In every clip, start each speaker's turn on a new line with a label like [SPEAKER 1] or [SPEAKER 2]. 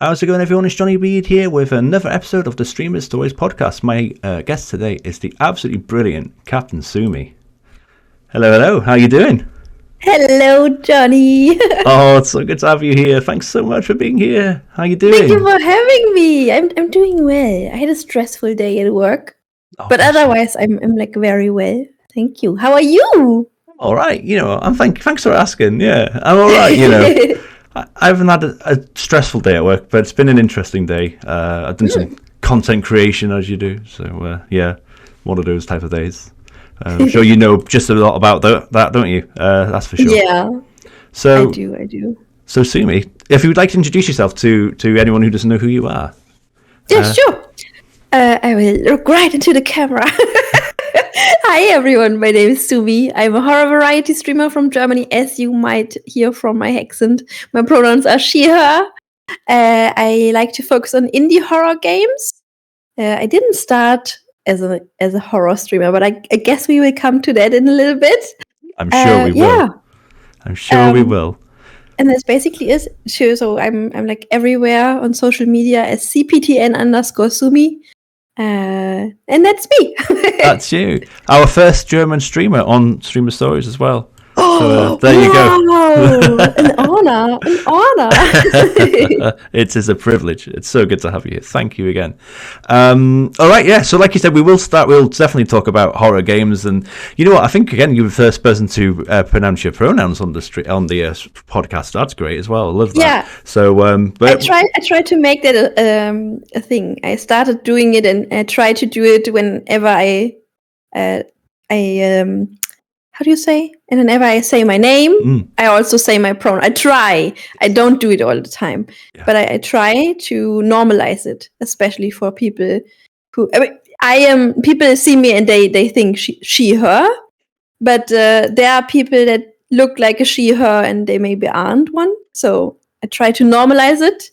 [SPEAKER 1] How's it going, everyone? It's Johnny Reed here with another episode of the Streamer Stories podcast. My guest today is the absolutely brilliant Captain Sumi. Hello. How are you doing?
[SPEAKER 2] Hello, Johnny.
[SPEAKER 1] Oh, it's so good to have you here. Thanks so much for being here. How are you doing?
[SPEAKER 2] Thank you for having me. I'm doing well. I had a stressful day at work, but otherwise I'm like very well. Thank you. How are you?
[SPEAKER 1] All right. Thanks for asking. Yeah, I'm all right. I haven't had a stressful day at work, but it's been an interesting day. I've done some content creation, as you do. So, one of those type of days. I'm sure you know just a lot about that, don't you? That's for sure.
[SPEAKER 2] Yeah,
[SPEAKER 1] so,
[SPEAKER 2] I do.
[SPEAKER 1] So, Sumi, if you would like to introduce yourself to anyone who doesn't know who you are.
[SPEAKER 2] Yeah, sure. I will look right into the camera. Hi, everyone. My name is Sumi. I'm a horror variety streamer from Germany, as you might hear from my accent. My pronouns are she, her. I like to focus on indie horror games. I didn't start as a horror streamer, but I guess we will come to that in a little bit.
[SPEAKER 1] I'm sure we will. Yeah. I'm sure we will.
[SPEAKER 2] And that's basically it. So I'm like everywhere on social media as Cptn_Sumi. And that's me.
[SPEAKER 1] That's you. Our first German streamer on Streamer Stories as well.
[SPEAKER 2] Oh,
[SPEAKER 1] so, there you go.
[SPEAKER 2] An honor.
[SPEAKER 1] It is a privilege. It's so good to have you here. Thank you again. All right, yeah. So, like you said, we'll definitely talk about horror games, and you know what? I think again, you're the first person to pronounce your pronouns on the podcast. That's great as well. I love that. Yeah. So, but
[SPEAKER 2] I try to make that a thing. I started doing it, and I try to do it whenever I how do you say? And whenever I say my name, I also say my pronoun. I try. I don't do it all the time, but I try to normalize it, especially for people who people see me and they think she, her, but there are people that look like a she, her, and they maybe aren't one. So I try to normalize it,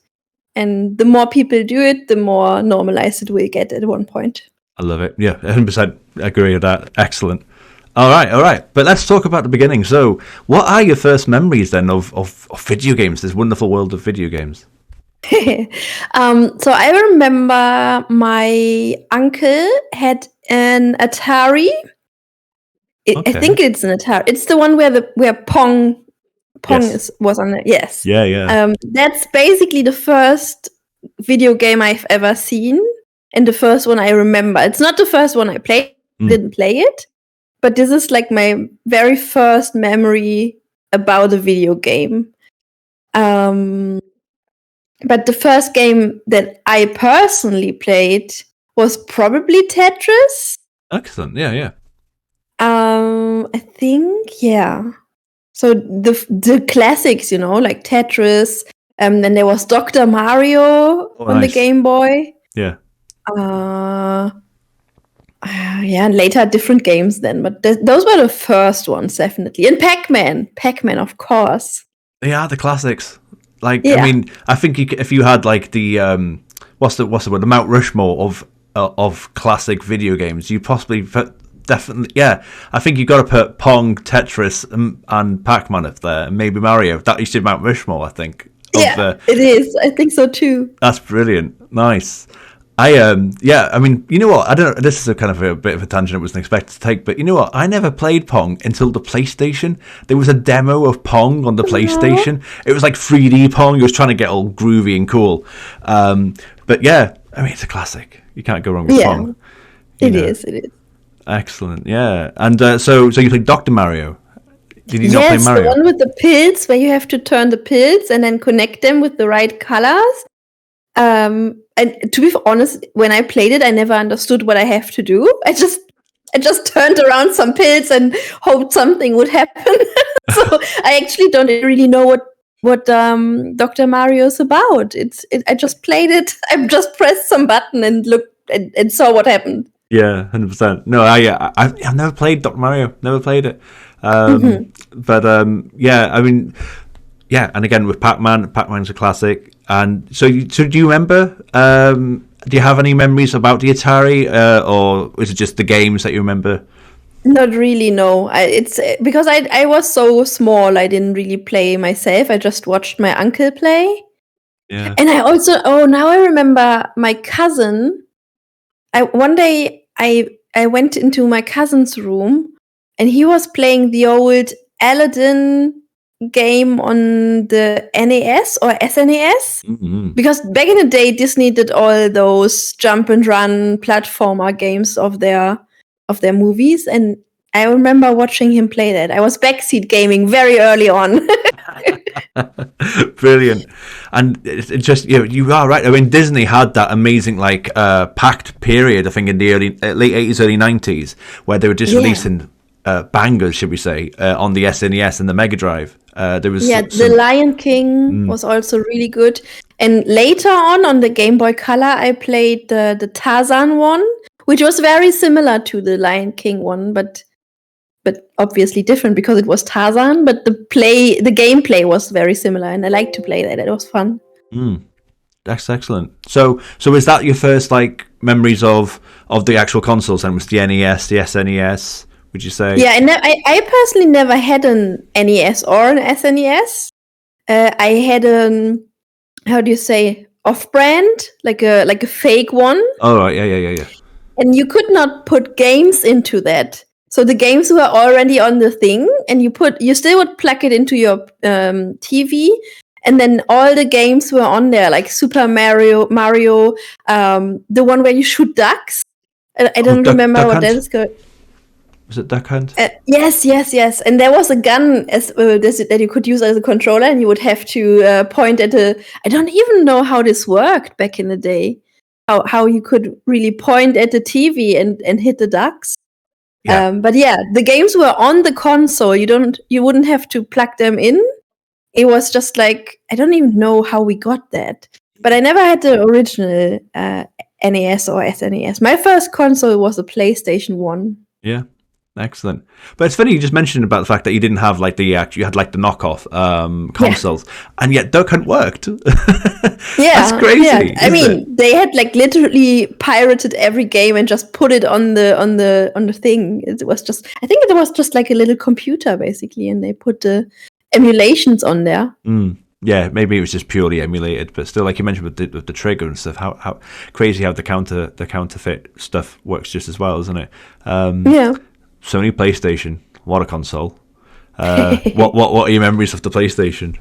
[SPEAKER 2] and the more people do it, the more normalized it will get at one point.
[SPEAKER 1] I love it. Yeah, 100% agree with that. Excellent. All right. But let's talk about the beginning. So, what are your first memories then of video games, this wonderful world of video games?
[SPEAKER 2] So I remember my uncle had an Atari. I think it's an Atari. It's the one where Pong was on it. Yes.
[SPEAKER 1] Yeah.
[SPEAKER 2] That's basically the first video game I've ever seen, and the first one I remember. It's not the first one I played. Didn't play it. But this is like my very first memory about a video game. But the first game that I personally played was probably Tetris.
[SPEAKER 1] Excellent. Yeah.
[SPEAKER 2] I think, yeah. So the classics, like Tetris. Then there was Dr. Mario on the Game Boy.
[SPEAKER 1] Yeah.
[SPEAKER 2] And later different games then, but those were the first ones, definitely. And Pacman, of course.
[SPEAKER 1] They are the classics. I mean, I think if you had like the what's the word, the Mount Rushmore of classic video games, you possibly definitely, yeah. I think you got to put Pong, Tetris, and Pac-Man up there, and maybe Mario. That used to be Mount Rushmore, I think.
[SPEAKER 2] It is. I think so too.
[SPEAKER 1] That's brilliant. Nice. I mean, you know what? I don't know. This is a kind of a bit of a tangent I wasn't expected to take, but you know what? I never played Pong until the PlayStation. There was a demo of Pong on the PlayStation. It was like 3D Pong. It was trying to get all groovy and cool. But yeah, I mean, it's a classic. You can't go wrong with Pong.
[SPEAKER 2] It is.
[SPEAKER 1] Excellent. Yeah. And so you played Dr. Mario. Did you not play Mario?
[SPEAKER 2] Yes, the one with the pills where you have to turn the pills and then connect them with the right colors. And to be honest, when I played it, I never understood what I have to do. I just turned around some pills and hoped something would happen. So I actually don't really know what Dr. Mario is about. I just played it. I just pressed some button and looked and saw what happened.
[SPEAKER 1] Yeah, 100%. No, I've never played Dr. Mario. Never played it. But I mean, yeah. And again with Pac-Man's a classic. And so do you remember? Do you have any memories about the Atari, or is it just the games that you remember?
[SPEAKER 2] Not really, no. It's because I was so small. I didn't really play myself. I just watched my uncle play.
[SPEAKER 1] Yeah.
[SPEAKER 2] And I also, now I remember my cousin. One day I went into my cousin's room, and he was playing the old Aladdin game on the NES or SNES.
[SPEAKER 1] Mm-hmm.
[SPEAKER 2] Because back in the day, Disney did all those jump and run platformer games of their movies, and I remember watching him play that. I was backseat gaming very early on.
[SPEAKER 1] Brilliant. And it just, you are right. I mean, Disney had that amazing packed period, I think, in the late 80s, early 90s, where they were just releasing bangers, should we say, on the SNES and the Mega Drive. There was
[SPEAKER 2] The Lion King was also really good. And later on the Game Boy Color, I played the Tarzan one, which was very similar to the Lion King one, but obviously different because it was Tarzan. But the gameplay was very similar, and I liked to play that. It was fun.
[SPEAKER 1] That's excellent. So is that your first memories of the actual consoles? And was the NES, the SNES? Would you say?
[SPEAKER 2] Yeah, and I personally never had an NES or an SNES. I had an, how do you say, off-brand, like a fake one.
[SPEAKER 1] Oh right, yeah.
[SPEAKER 2] And you could not put games into that. So the games were already on the thing, and you still would plug it into your TV, and then all the games were on there, like Super Mario, the one where you shoot ducks. I don't remember what that is called.
[SPEAKER 1] Was it Duck Hunt?
[SPEAKER 2] Yes. And there was a gun that you could use as a controller, and you would have to point at I don't even know how this worked back in the day. How you could really point at the TV and hit the ducks.
[SPEAKER 1] Yeah.
[SPEAKER 2] But yeah, the games were on the console. You wouldn't have to plug them in. It was just like, I don't even know how we got that. But I never had the original NES or SNES. My first console was a PlayStation 1.
[SPEAKER 1] Yeah. Excellent. But it's funny you just mentioned about the fact that you didn't have you had the knockoff consoles, and yet Duck Hunt worked. That's crazy.
[SPEAKER 2] Yeah. I mean, they had literally pirated every game and just put it on the thing. I think it was just like a little computer basically, and they put the emulations on there.
[SPEAKER 1] Yeah, maybe it was just purely emulated, but still, like you mentioned with the trigger and stuff, how crazy how the counterfeit stuff works just as well, isn't it?
[SPEAKER 2] Yeah.
[SPEAKER 1] Sony PlayStation, what a console! What are your memories of the PlayStation?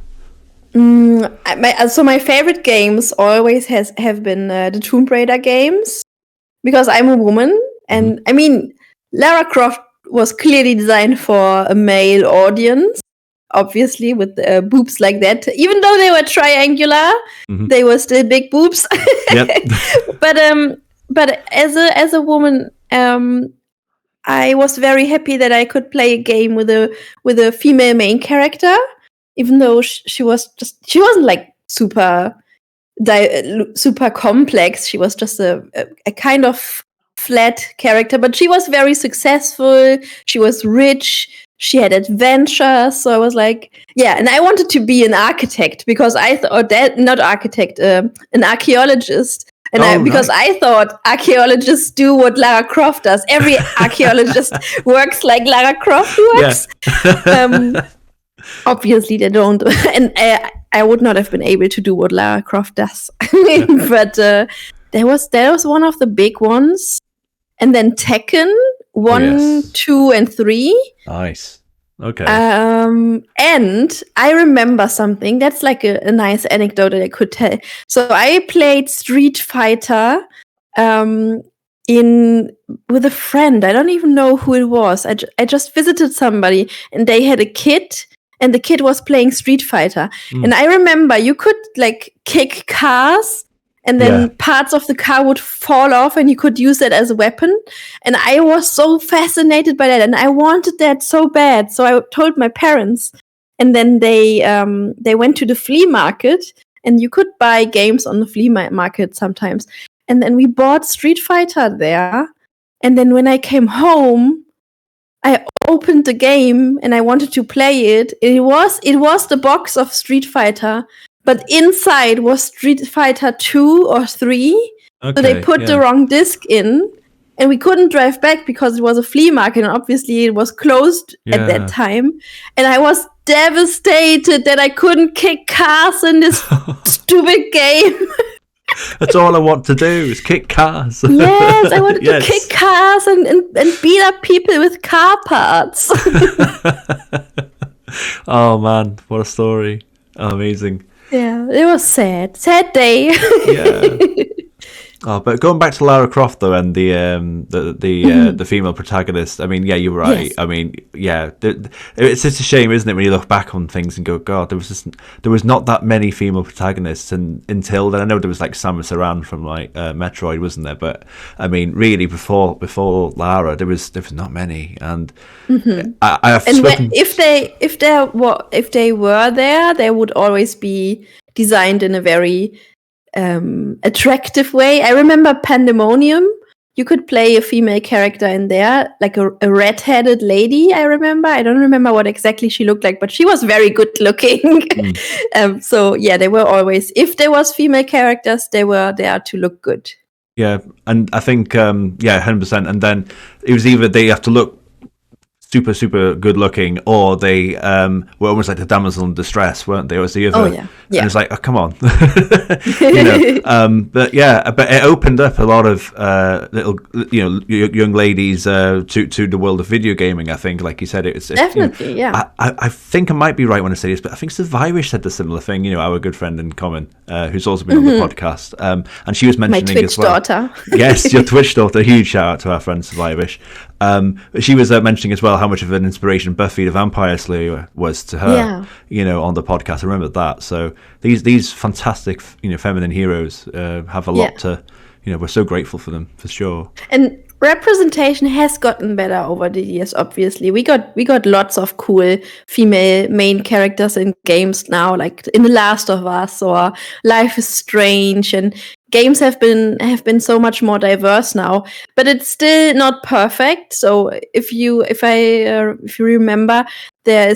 [SPEAKER 2] So my favorite games always have been the Tomb Raider games, because I'm a woman, and I mean, Lara Croft was clearly designed for a male audience, obviously, with boobs like that. Even though they were triangular, they were still big boobs.
[SPEAKER 1] Yep.
[SPEAKER 2] But as a woman, I was very happy that I could play a game with a female main character, even though she wasn't like super complex. She was just a kind of flat character, but she was very successful. She was rich. She had adventure. So I was like, yeah, and I wanted to be an architect because I thought not architect, an archaeologist. And because I thought archaeologists do what Lara Croft does. Every archaeologist works like Lara Croft works. Yeah. Obviously, they don't. And I would not have been able to do what Lara Croft does. But there was one of the big ones. And then Tekken 1, 2, and 3.
[SPEAKER 1] Nice. Okay.
[SPEAKER 2] And I remember something that's like a nice anecdote that I could tell. So I played Street Fighter with a friend. I don't even know who it was. I just visited somebody, and they had a kid, and the kid was playing Street Fighter. And I remember you could kick cars, and then parts of the car would fall off, and you could use it as a weapon. And I was so fascinated by that, and I wanted that so bad. So I told my parents, and then they went to the flea market, and you could buy games on the flea market sometimes. And then we bought Street Fighter there. And then when I came home, I opened the game, and I wanted to play it. It was the box of Street Fighter. But inside was Street Fighter 2 or 3. Okay, so they put the wrong disc in. and we couldn't drive back because it was a flea market, and obviously it was closed at that time. And I was devastated that I couldn't kick cars in this stupid game.
[SPEAKER 1] That's all I want to do is kick cars.
[SPEAKER 2] Yes, I wanted to kick cars and beat up people with car parts.
[SPEAKER 1] Oh man, what a story. Oh, amazing.
[SPEAKER 2] Yeah, it was sad. Sad day.
[SPEAKER 1] Yeah. Oh, but going back to Lara Croft though, and the female protagonist. I mean, yeah, you're right. Yes. I mean, yeah, it's just a shame, isn't it, when you look back on things and go, God, there was not that many female protagonists, until then. I know there was like Samus Aran from like Metroid, wasn't there? But I mean, really, before Lara, there was not many, and
[SPEAKER 2] if they were there, they would always be designed in a very attractive way. I remember Pandemonium. You could play a female character in there, like a red-headed lady. I remember. I don't remember what exactly she looked like, but she was very good looking. So yeah, they were always, if there was female characters, they were there to look good.
[SPEAKER 1] Yeah, and I think 100%. And then it was either they have to look super, super good looking, or they were almost like the damsel in distress, weren't they? It was the other.
[SPEAKER 2] Oh, yeah.
[SPEAKER 1] And it's like, oh, come on. But it opened up a lot of little, young ladies to the world of video gaming. I think, like you said, it's
[SPEAKER 2] definitely, yeah.
[SPEAKER 1] I think I might be right when I say this, but I think Survivorish said the similar thing. Our good friend in common, who's also been on the podcast, and she was mentioning
[SPEAKER 2] my Twitch
[SPEAKER 1] as well.
[SPEAKER 2] daughter.
[SPEAKER 1] Yes, your Twitch daughter. Huge shout out to our friend Survivorish. She was mentioning as well how much of an inspiration Buffy the Vampire Slayer was to her, on the podcast. I remember that. So these fantastic, feminine heroes have a lot to, we're so grateful for them, for sure.
[SPEAKER 2] And representation has gotten better over the years. Obviously, we got lots of cool female main characters in games now, like in The Last of Us or Life is Strange, and games have been so much more diverse now, but it's still not perfect. So if you remember, there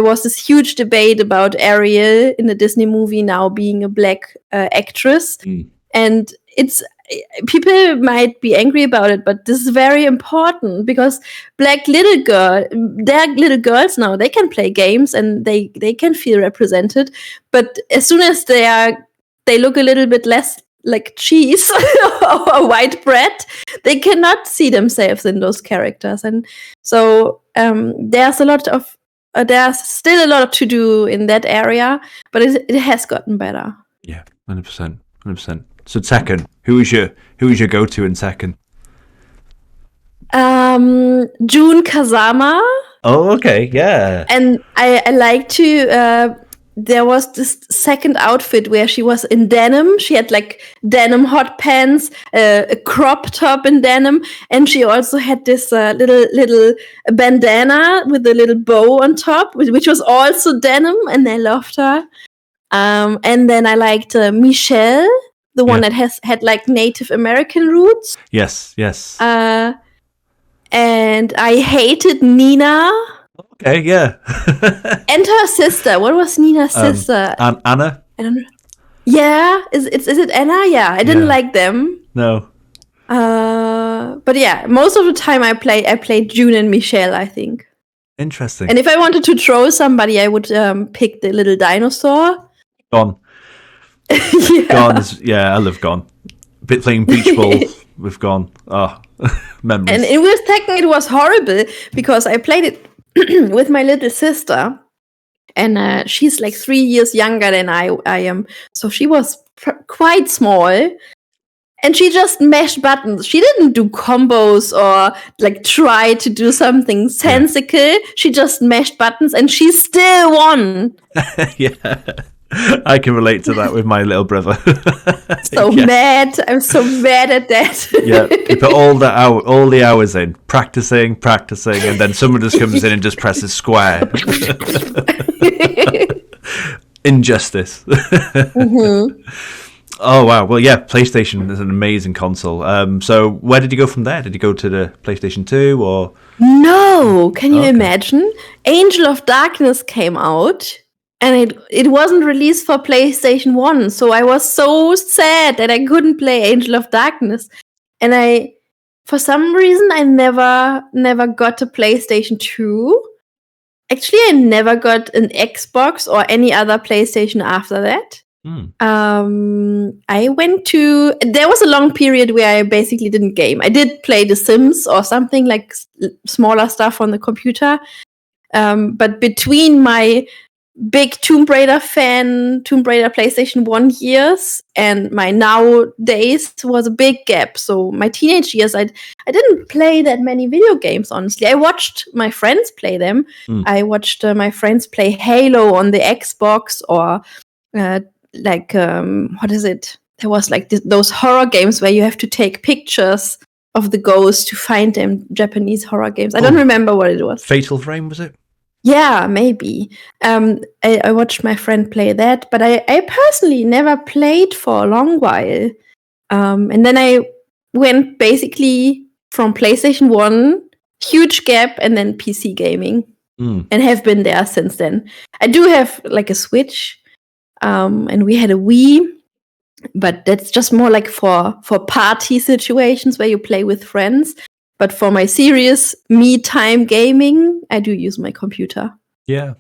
[SPEAKER 2] was this huge debate about Ariel in the Disney movie now being a black actress, and people might be angry about it, but this is very important because they're little girls now. They can play games and they can feel represented, but as soon as they look a little bit less like cheese or white bread, they cannot see themselves in those characters. And so there's still a lot to do in that area, but it has gotten better.
[SPEAKER 1] Yeah, 100%. So Tekken, who is your go-to in Tekken?
[SPEAKER 2] Jun Kazama.
[SPEAKER 1] Oh, okay, yeah.
[SPEAKER 2] And I like to. There was this second outfit where she was in denim. She had like denim hot pants, a crop top in denim, and she also had this little bandana with a little bow on top, which was also denim, and I loved her. And then I liked Michelle, the one that had like Native American roots.
[SPEAKER 1] Yes.
[SPEAKER 2] And I hated Nina.
[SPEAKER 1] Okay, yeah.
[SPEAKER 2] And her sister. What was Nina's sister?
[SPEAKER 1] Anna?
[SPEAKER 2] I don't know. Yeah, is it Anna? Yeah, I didn't like them.
[SPEAKER 1] No.
[SPEAKER 2] But yeah, most of the time I played June and Michelle, I think.
[SPEAKER 1] Interesting.
[SPEAKER 2] And if I wanted to troll somebody, I would pick the little dinosaur.
[SPEAKER 1] Gon. Gon is, I love Gon. Playing beach ball with Gon. Oh, memories.
[SPEAKER 2] And with Tekken, it was horrible because I played it with my little sister, and she's like 3 years younger than I am, so she was quite small, and she just mashed buttons. She didn't do combos or like try to do something sensical. She just mashed buttons, and she still won.
[SPEAKER 1] Yeah, I can relate to that with my little brother.
[SPEAKER 2] Mad. I'm so mad at that.
[SPEAKER 1] Yeah, you put all the hours in, practicing, and then someone just comes in and just presses square. Injustice. Oh, wow. Well, yeah, PlayStation is an amazing console. So where did you go from there? Did you go to the PlayStation 2 or?
[SPEAKER 2] No. Can you imagine? Angel of Darkness came out. And it wasn't released for PlayStation 1, so I was so sad that I couldn't play Angel of Darkness. And I for some reason, I never got a PlayStation 2. Actually, I never got an Xbox or any other PlayStation after that. There was a long period where I basically didn't game. I did play The Sims or something like smaller stuff on the computer. But between my big Tomb Raider PlayStation 1 years and my nowadays was a big gap. So my teenage years, I didn't play that many video games, honestly. I watched my friends play them. I watched my friends play Halo on the Xbox or what is it? There was like those horror games where you have to take pictures of the ghosts to find them. Japanese horror games. I don't remember what it was.
[SPEAKER 1] Fatal Frame, was it?
[SPEAKER 2] Yeah, maybe. I watched my friend play that, but I personally never played for a long while. And then I went basically from PlayStation 1, huge gap, and then PC gaming, and have been there since then. I do have like a Switch, and we had a Wii, but that's just more like for party situations where you play with friends. But for my serious me-time gaming, I do use my computer.
[SPEAKER 1] Yeah,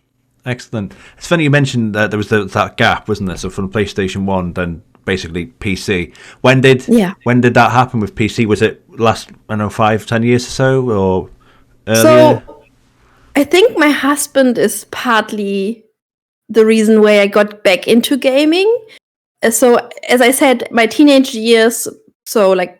[SPEAKER 1] excellent. It's funny you mentioned that there was that gap, wasn't there? So from PlayStation 1, then basically PC. When did that happen with PC? Was it last, 5-10 years or so? Or earlier?
[SPEAKER 2] So I think my husband is partly the reason why I got back into gaming. So as I said, my teenage years, so like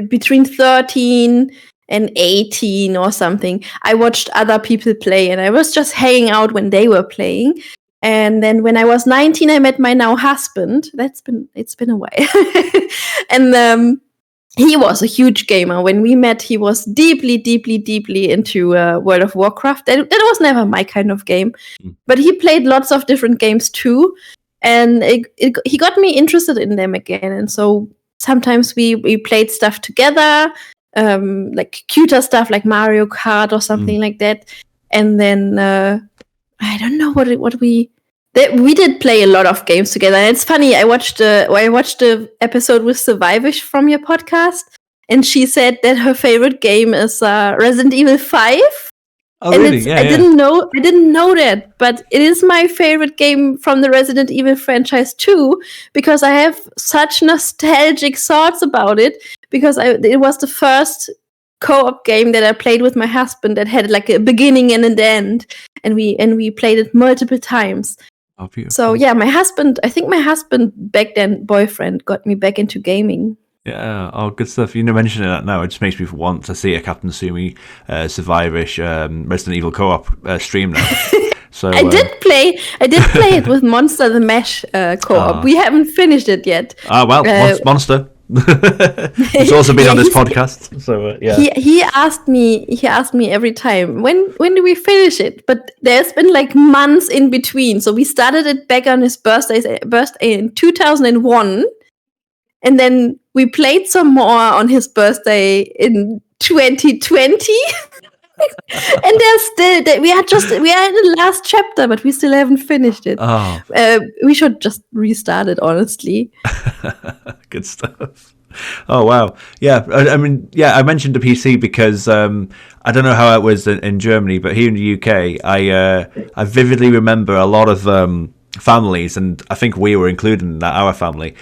[SPEAKER 2] between 13 and 18 or something, I watched other people play and I was just hanging out when they were playing. And then when I was 19, I met my now husband. It's been a while. And he was a huge gamer. When we met, he was deeply, deeply, deeply into World of Warcraft. That was never my kind of game. But he played lots of different games too. And he got me interested in them again. And so sometimes we played stuff together, like cuter stuff like Mario Kart or something like that. And then I don't know what we did play a lot of games together. And it's funny, I watched the episode with Survivish from your podcast, and she said that her favorite game is Resident Evil 5.
[SPEAKER 1] Oh,
[SPEAKER 2] and
[SPEAKER 1] really? Yeah,
[SPEAKER 2] I didn't know that, but it is my favorite game from the Resident Evil franchise too, because I have such nostalgic thoughts about it, because it was the first co-op game that I played with my husband that had like a beginning and an end, and we played it multiple times.
[SPEAKER 1] Oh, beautiful.
[SPEAKER 2] So yeah, I think my husband back then, boyfriend, got me back into gaming.
[SPEAKER 1] Yeah, good stuff. You know, mentioning that now, it just makes me want to see a Captain Sumi Survivorish Resident Evil co-op stream now. So
[SPEAKER 2] I did play it with Monster the Mesh co-op. We haven't finished it yet.
[SPEAKER 1] Monster. It's also been on this podcast. So yeah,
[SPEAKER 2] he asked me every time when do we finish it? But there's been like months in between. So we started it back on his birthday in 2001. And then we played some more on his birthday in 2020. And we are in the last chapter, but we still haven't finished it. We should just restart it, honestly.
[SPEAKER 1] Good stuff. Oh wow, yeah. I mean, yeah. I mentioned the PC because I don't know how it was in Germany, but here in the UK, I vividly remember a lot of families, and I think we were included in that. Our family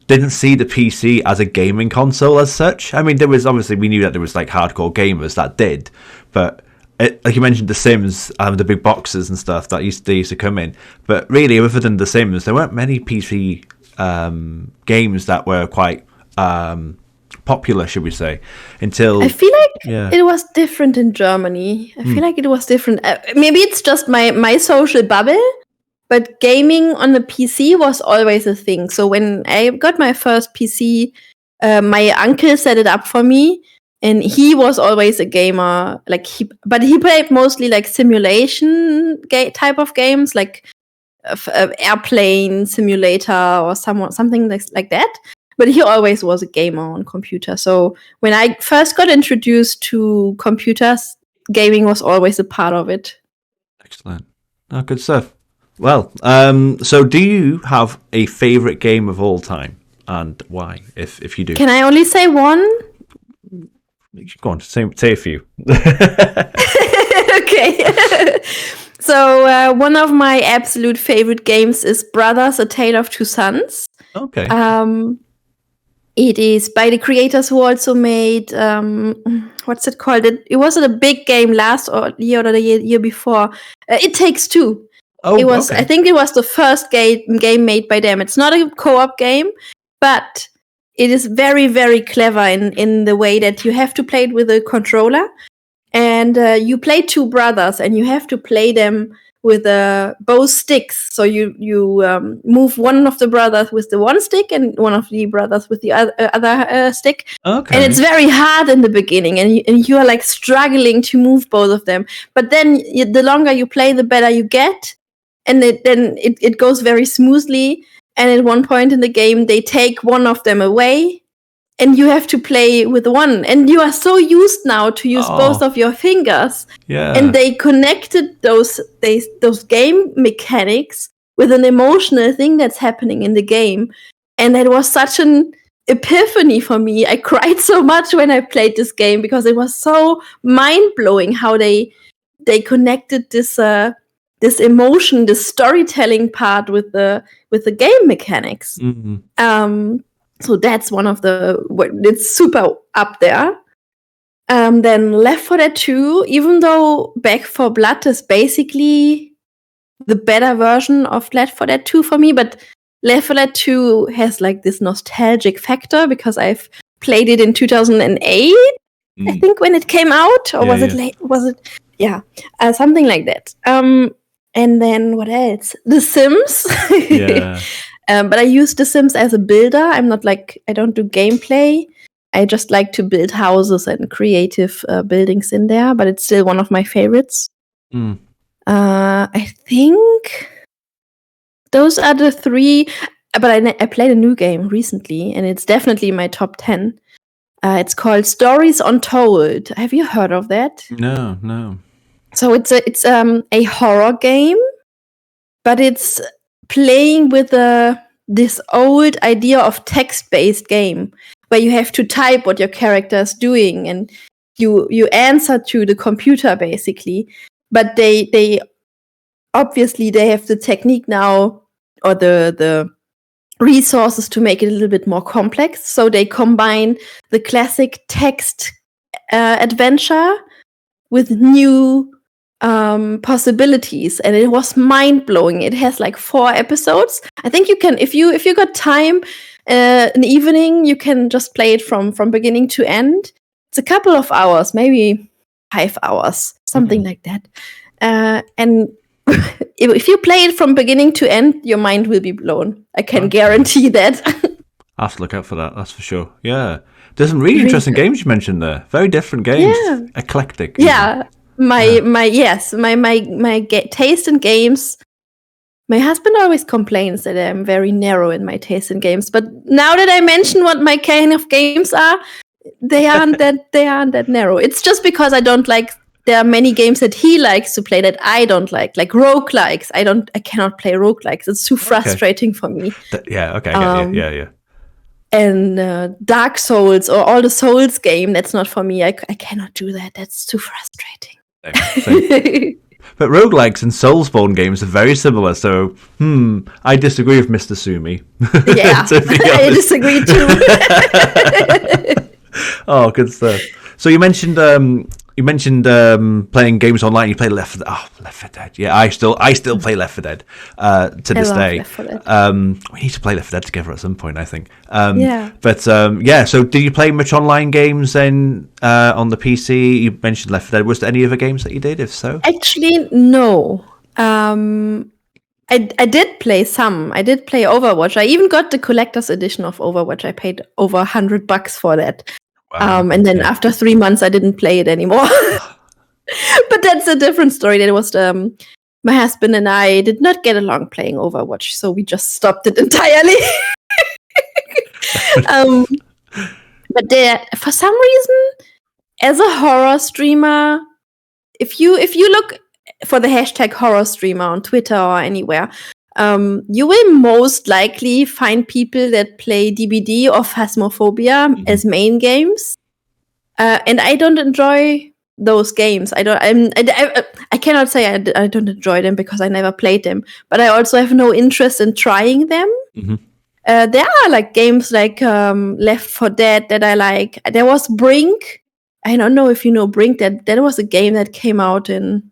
[SPEAKER 1] didn't see the PC as a gaming console as such. I mean, there was obviously, we knew that there was like hardcore gamers that did, but like you mentioned, The Sims, the big boxes and stuff that they used to come in. But really, other than The Sims, there weren't many PC games that were quite popular, should we say? Until
[SPEAKER 2] I feel like it was different in Germany. I feel like it was different. Maybe it's just my social bubble. But gaming on the PC was always a thing. So when I got my first PC, my uncle set it up for me, and he was always a gamer. But he played mostly like simulation type of games, like airplane simulator or something like that. But he always was a gamer on computer. So when I first got introduced to computers, gaming was always a part of it.
[SPEAKER 1] Excellent. Oh, good stuff. Well, so do you have a favorite game of all time, and why, if you do?
[SPEAKER 2] Can I only say one?
[SPEAKER 1] Go on, say a few.
[SPEAKER 2] Okay. So one of my absolute favorite games is Brothers: A Tale of Two Sons.
[SPEAKER 1] Okay.
[SPEAKER 2] It is by the creators who also made what's it called? It wasn't a big game last year or the year before. It Takes Two.
[SPEAKER 1] Oh,
[SPEAKER 2] it was.
[SPEAKER 1] okay.
[SPEAKER 2] I think it was the first game made by them. It's not a co-op game, but it is very, very clever in the way that you have to play it with a controller, and you play two brothers, and you have to play them with both sticks. So you move one of the brothers with the one stick and one of the brothers with the other stick.
[SPEAKER 1] Okay.
[SPEAKER 2] And it's very hard in the beginning, and you are like struggling to move both of them. But then the longer you play, the better you get, and it goes very smoothly. And at one point in the game, they take one of them away, and you have to play with one. And you are so used now to use both of your fingers.
[SPEAKER 1] Yeah.
[SPEAKER 2] And they connected those game mechanics with an emotional thing that's happening in the game. And it was such an epiphany for me. I cried so much when I played this game because it was so mind-blowing how they connected this emotion, this storytelling part with the game mechanics.
[SPEAKER 1] Mm-hmm.
[SPEAKER 2] So that's one of it's super up there. Then Left 4 Dead 2, even though Back 4 Blood is basically the better version of Left 4 Dead 2 for me, but Left 4 Dead 2 has like this nostalgic factor because I've played it in 2008, I think, when it came out, or was it late? Was it? Yeah, something like that. And then what else? The Sims.
[SPEAKER 1] Yeah.
[SPEAKER 2] But I use The Sims as a builder. I don't do gameplay. I just like to build houses and creative buildings in there, but it's still one of my favorites. I think those are the three. But I played a new game recently, and it's definitely my top 10. It's called Stories Untold. Have you heard of that?
[SPEAKER 1] No.
[SPEAKER 2] So it's a horror game, but it's playing with this old idea of text-based game where you have to type what your character is doing, and you answer to the computer basically. But they obviously they have the technique now, or the resources to make it a little bit more complex. So they combine the classic text adventure with new possibilities, and it was mind-blowing. It has like 4 episodes. I think you can, if you got time an evening, you can just play it from beginning to end. It's a couple of hours, maybe 5 hours, something like that. And if you play it from beginning to end, your mind will be blown. I can guarantee that.
[SPEAKER 1] I'll have to look out for that, that's for sure. Yeah. There's some really interesting games you mentioned there. Very different games. Yeah. Eclectic.
[SPEAKER 2] Yeah. My taste in games. My husband always complains that I'm very narrow in my taste in games, but now that I mention what my kind of games are, they aren't that narrow. It's just because I don't like. There are many games that he likes to play that I don't like roguelikes. I cannot play roguelikes. It's too frustrating for me.
[SPEAKER 1] Yeah.
[SPEAKER 2] And Dark Souls or all the Souls game, that's not for me. I cannot do that. That's too frustrating.
[SPEAKER 1] Same. But roguelikes and Soulsborne games are very similar, so I disagree with Mr. Sumi.
[SPEAKER 2] Yeah, I disagree too.
[SPEAKER 1] Oh, good stuff. So you mentioned playing games online. You play Left 4 Dead. Yeah, I still play Left 4 Dead to this day. We need to play Left 4 Dead together at some point, I think. But so did you play much online games then on the PC? You mentioned Left 4 Dead. Was there any other games that you did? If so,
[SPEAKER 2] actually, no. I did play some. I did play Overwatch. I even got the collector's edition of Overwatch. I paid over $100 for that. Wow. And then after 3 months, I didn't play it anymore. But that's a different story. That was my husband and I did not get along playing Overwatch, so we just stopped it entirely. But for some reason, as a horror streamer, if you look for the hashtag horror streamer on Twitter or anywhere, you will most likely find people that play DBD or Phasmophobia as main games. And I don't enjoy those games. I cannot say I don't enjoy them because I never played them, but I also have no interest in trying them.
[SPEAKER 1] Mm-hmm.
[SPEAKER 2] There are like games like Left 4 Dead that I like. There was Brink. I don't know if you know Brink. That was a game that came out in.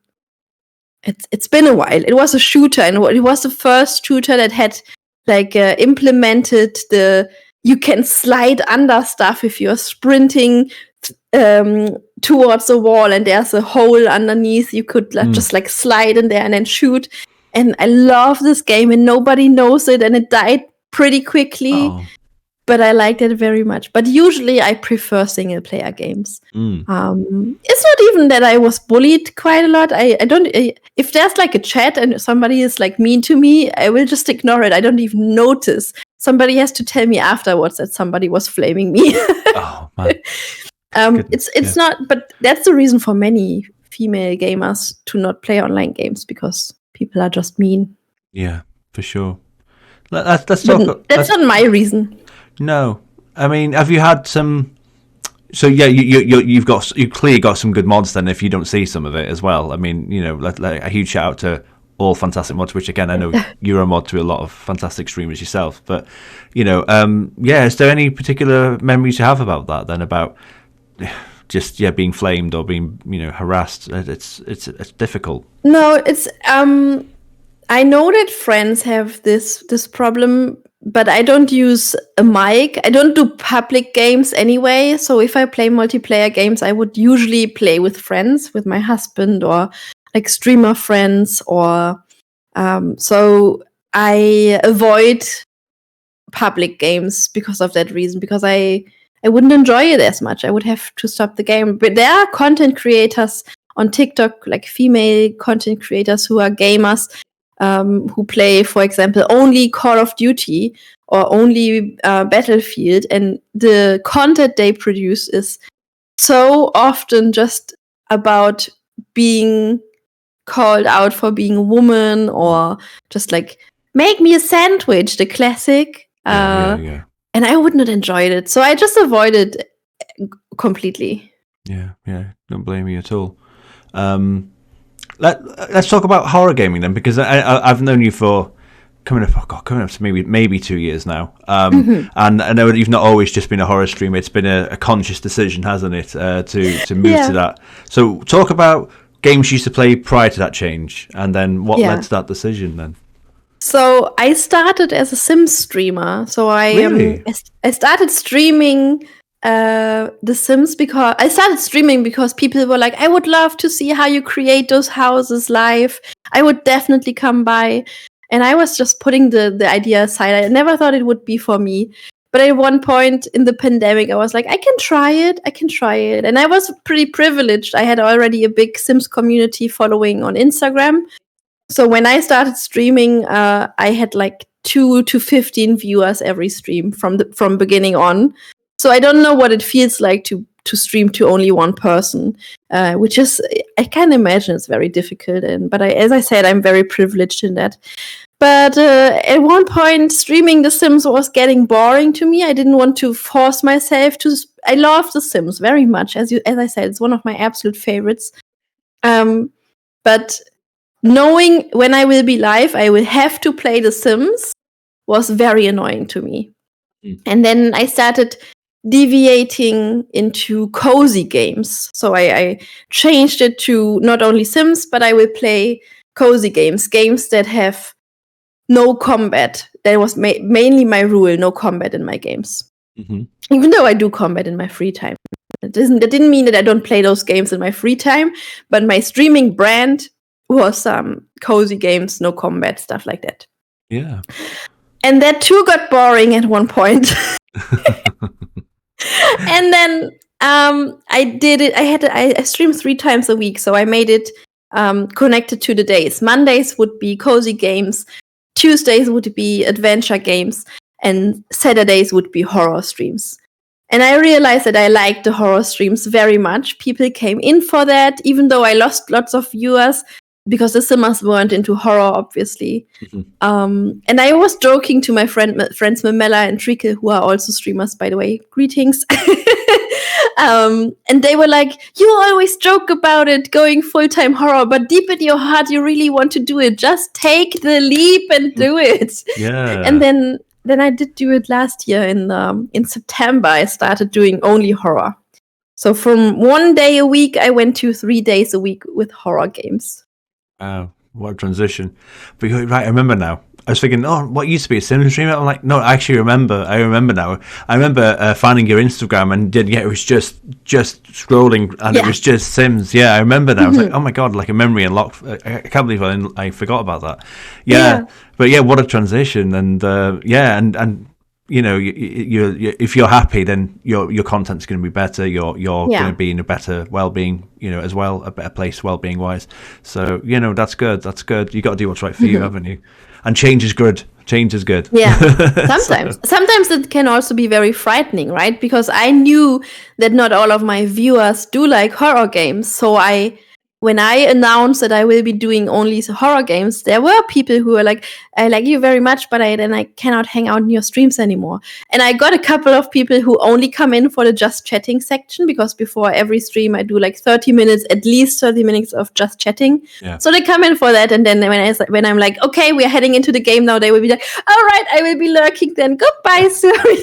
[SPEAKER 2] It's been a while. It was a shooter, and it was the first shooter that had like implemented you can slide under stuff if you're sprinting towards a wall, and there's a hole underneath. You could just like slide in there and then shoot. And I love this game, and nobody knows it, and it died pretty quickly.
[SPEAKER 1] Oh.
[SPEAKER 2] But I liked it very much. But usually I prefer single player games. It's not even that I was bullied quite a lot. I don't. If there's like a chat and somebody is like mean to me, I will just ignore it. I don't even notice. Somebody has to tell me afterwards that somebody was flaming me.
[SPEAKER 1] Oh man.
[SPEAKER 2] It's not. But that's the reason for many female gamers to not play online games, because people are just mean.
[SPEAKER 1] Yeah, for sure. Let's talk.
[SPEAKER 2] That's not my reason.
[SPEAKER 1] No, I mean, have you had some? So yeah, you've clearly got some good mods then. If you don't see some of it as well, I mean, you know, a huge shout out to all fantastic mods. Which again, I know you're a mod to a lot of fantastic streamers yourself. But you know, yeah, is there any particular memories you have about that? Then about just being flamed or being harassed. It's difficult.
[SPEAKER 2] No, it's I know that friends have this problem. But I don't use a mic. I don't do public games anyway. So if I play multiplayer games, I would usually play with friends, with my husband or like streamer friends. Or so I avoid public games because of that reason. Because I wouldn't enjoy it as much. I would have to stop the game. But there are content creators on TikTok, like female content creators who are gamers. Who play, for example, only Call of Duty or only Battlefield, and the content they produce is so often just about being called out for being a woman, or just like make me a sandwich, the classic.
[SPEAKER 1] Yeah.
[SPEAKER 2] And I would not enjoy it, so I just avoid it completely.
[SPEAKER 1] Yeah, don't blame you at all. Let's talk about horror gaming then, because I've known you for coming up to maybe 2 years now, and I know that you've not always just been a horror streamer. It's been a conscious decision, hasn't it, to move to that. So talk about games you used to play prior to that change, and then what led to that decision then.
[SPEAKER 2] So I started as a Sims streamer. So I started streaming The Sims because I started streaming because people were like, I would love to see how you create those houses live. I would definitely come by. And I was just putting the idea aside. I never thought it would be for me. But at one point in the pandemic, I was like, I can try it. And I was pretty privileged. I had already a big Sims community following on Instagram. So when I started streaming, I had like 2 to 15 viewers every stream from beginning on. So I don't know what it feels like to stream to only one person, which is, I can imagine it's very difficult. But as I said, I'm very privileged in that. But at one point, streaming The Sims was getting boring to me. I didn't want to force myself to. I love The Sims very much. As I said, it's one of my absolute favorites. But knowing when I will be live, I will have to play The Sims was very annoying to me. And then I started deviating into cozy games. So I changed it to not only Sims, but I will play cozy games that have no combat. That was mainly my rule, no combat in my games. Mm-hmm. Even though I do combat in my free time. That didn't mean that I don't play those games in my free time, but my streaming brand was cozy games, no combat, stuff like that.
[SPEAKER 1] Yeah.
[SPEAKER 2] And that too got boring at one point. And then I did it. I streamed 3 times a week, so I made it connected to the days. Mondays would be cozy games, Tuesdays would be adventure games, and Saturdays would be horror streams. And I realized that I liked the horror streams very much. People came in for that, even though I lost lots of viewers because the Simmers weren't into horror, obviously. Mm-hmm. And I was joking to my friends Mamela and Trike, who are also streamers, by the way. Greetings. And they were like, you always joke about it going full-time horror, but deep in your heart you really want to do it. Just take the leap and do it.
[SPEAKER 1] Yeah.
[SPEAKER 2] And then I did do it last year in September. I started doing only horror. So from 1 day a week, I went to 3 days a week with horror games.
[SPEAKER 1] Wow, what a transition. But you're right, I remember now. I was thinking, what used to be a Sims streamer? I'm like, no, I actually remember. I remember now. I remember finding your Instagram and it was just scrolling and it was just Sims. Yeah, I remember now. I was like, oh my God, like a memory unlocked. I can't believe I forgot about that. Yeah. But yeah, what a transition. And and you know, you if you're happy, then your content's going to be better. You're going to be in a better well-being, you know, as well, a better place well-being wise. So you know, that's good. That's good. You got to do what's right for you, haven't you? And change is good. Change is good.
[SPEAKER 2] Yeah, sometimes it can also be very frightening, right? Because I knew that not all of my viewers do like horror games, so when I announced that I will be doing only horror games, there were people who were like, I like you very much, but I cannot hang out in your streams anymore. And I got a couple of people who only come in for the just chatting section, because before every stream I do like 30 minutes, at least 30 minutes of just chatting. Yeah. So they come in for that. And then when I'm like, okay, we're heading into the game now, they will be like, all right, I will be lurking then. Goodbye, sorry.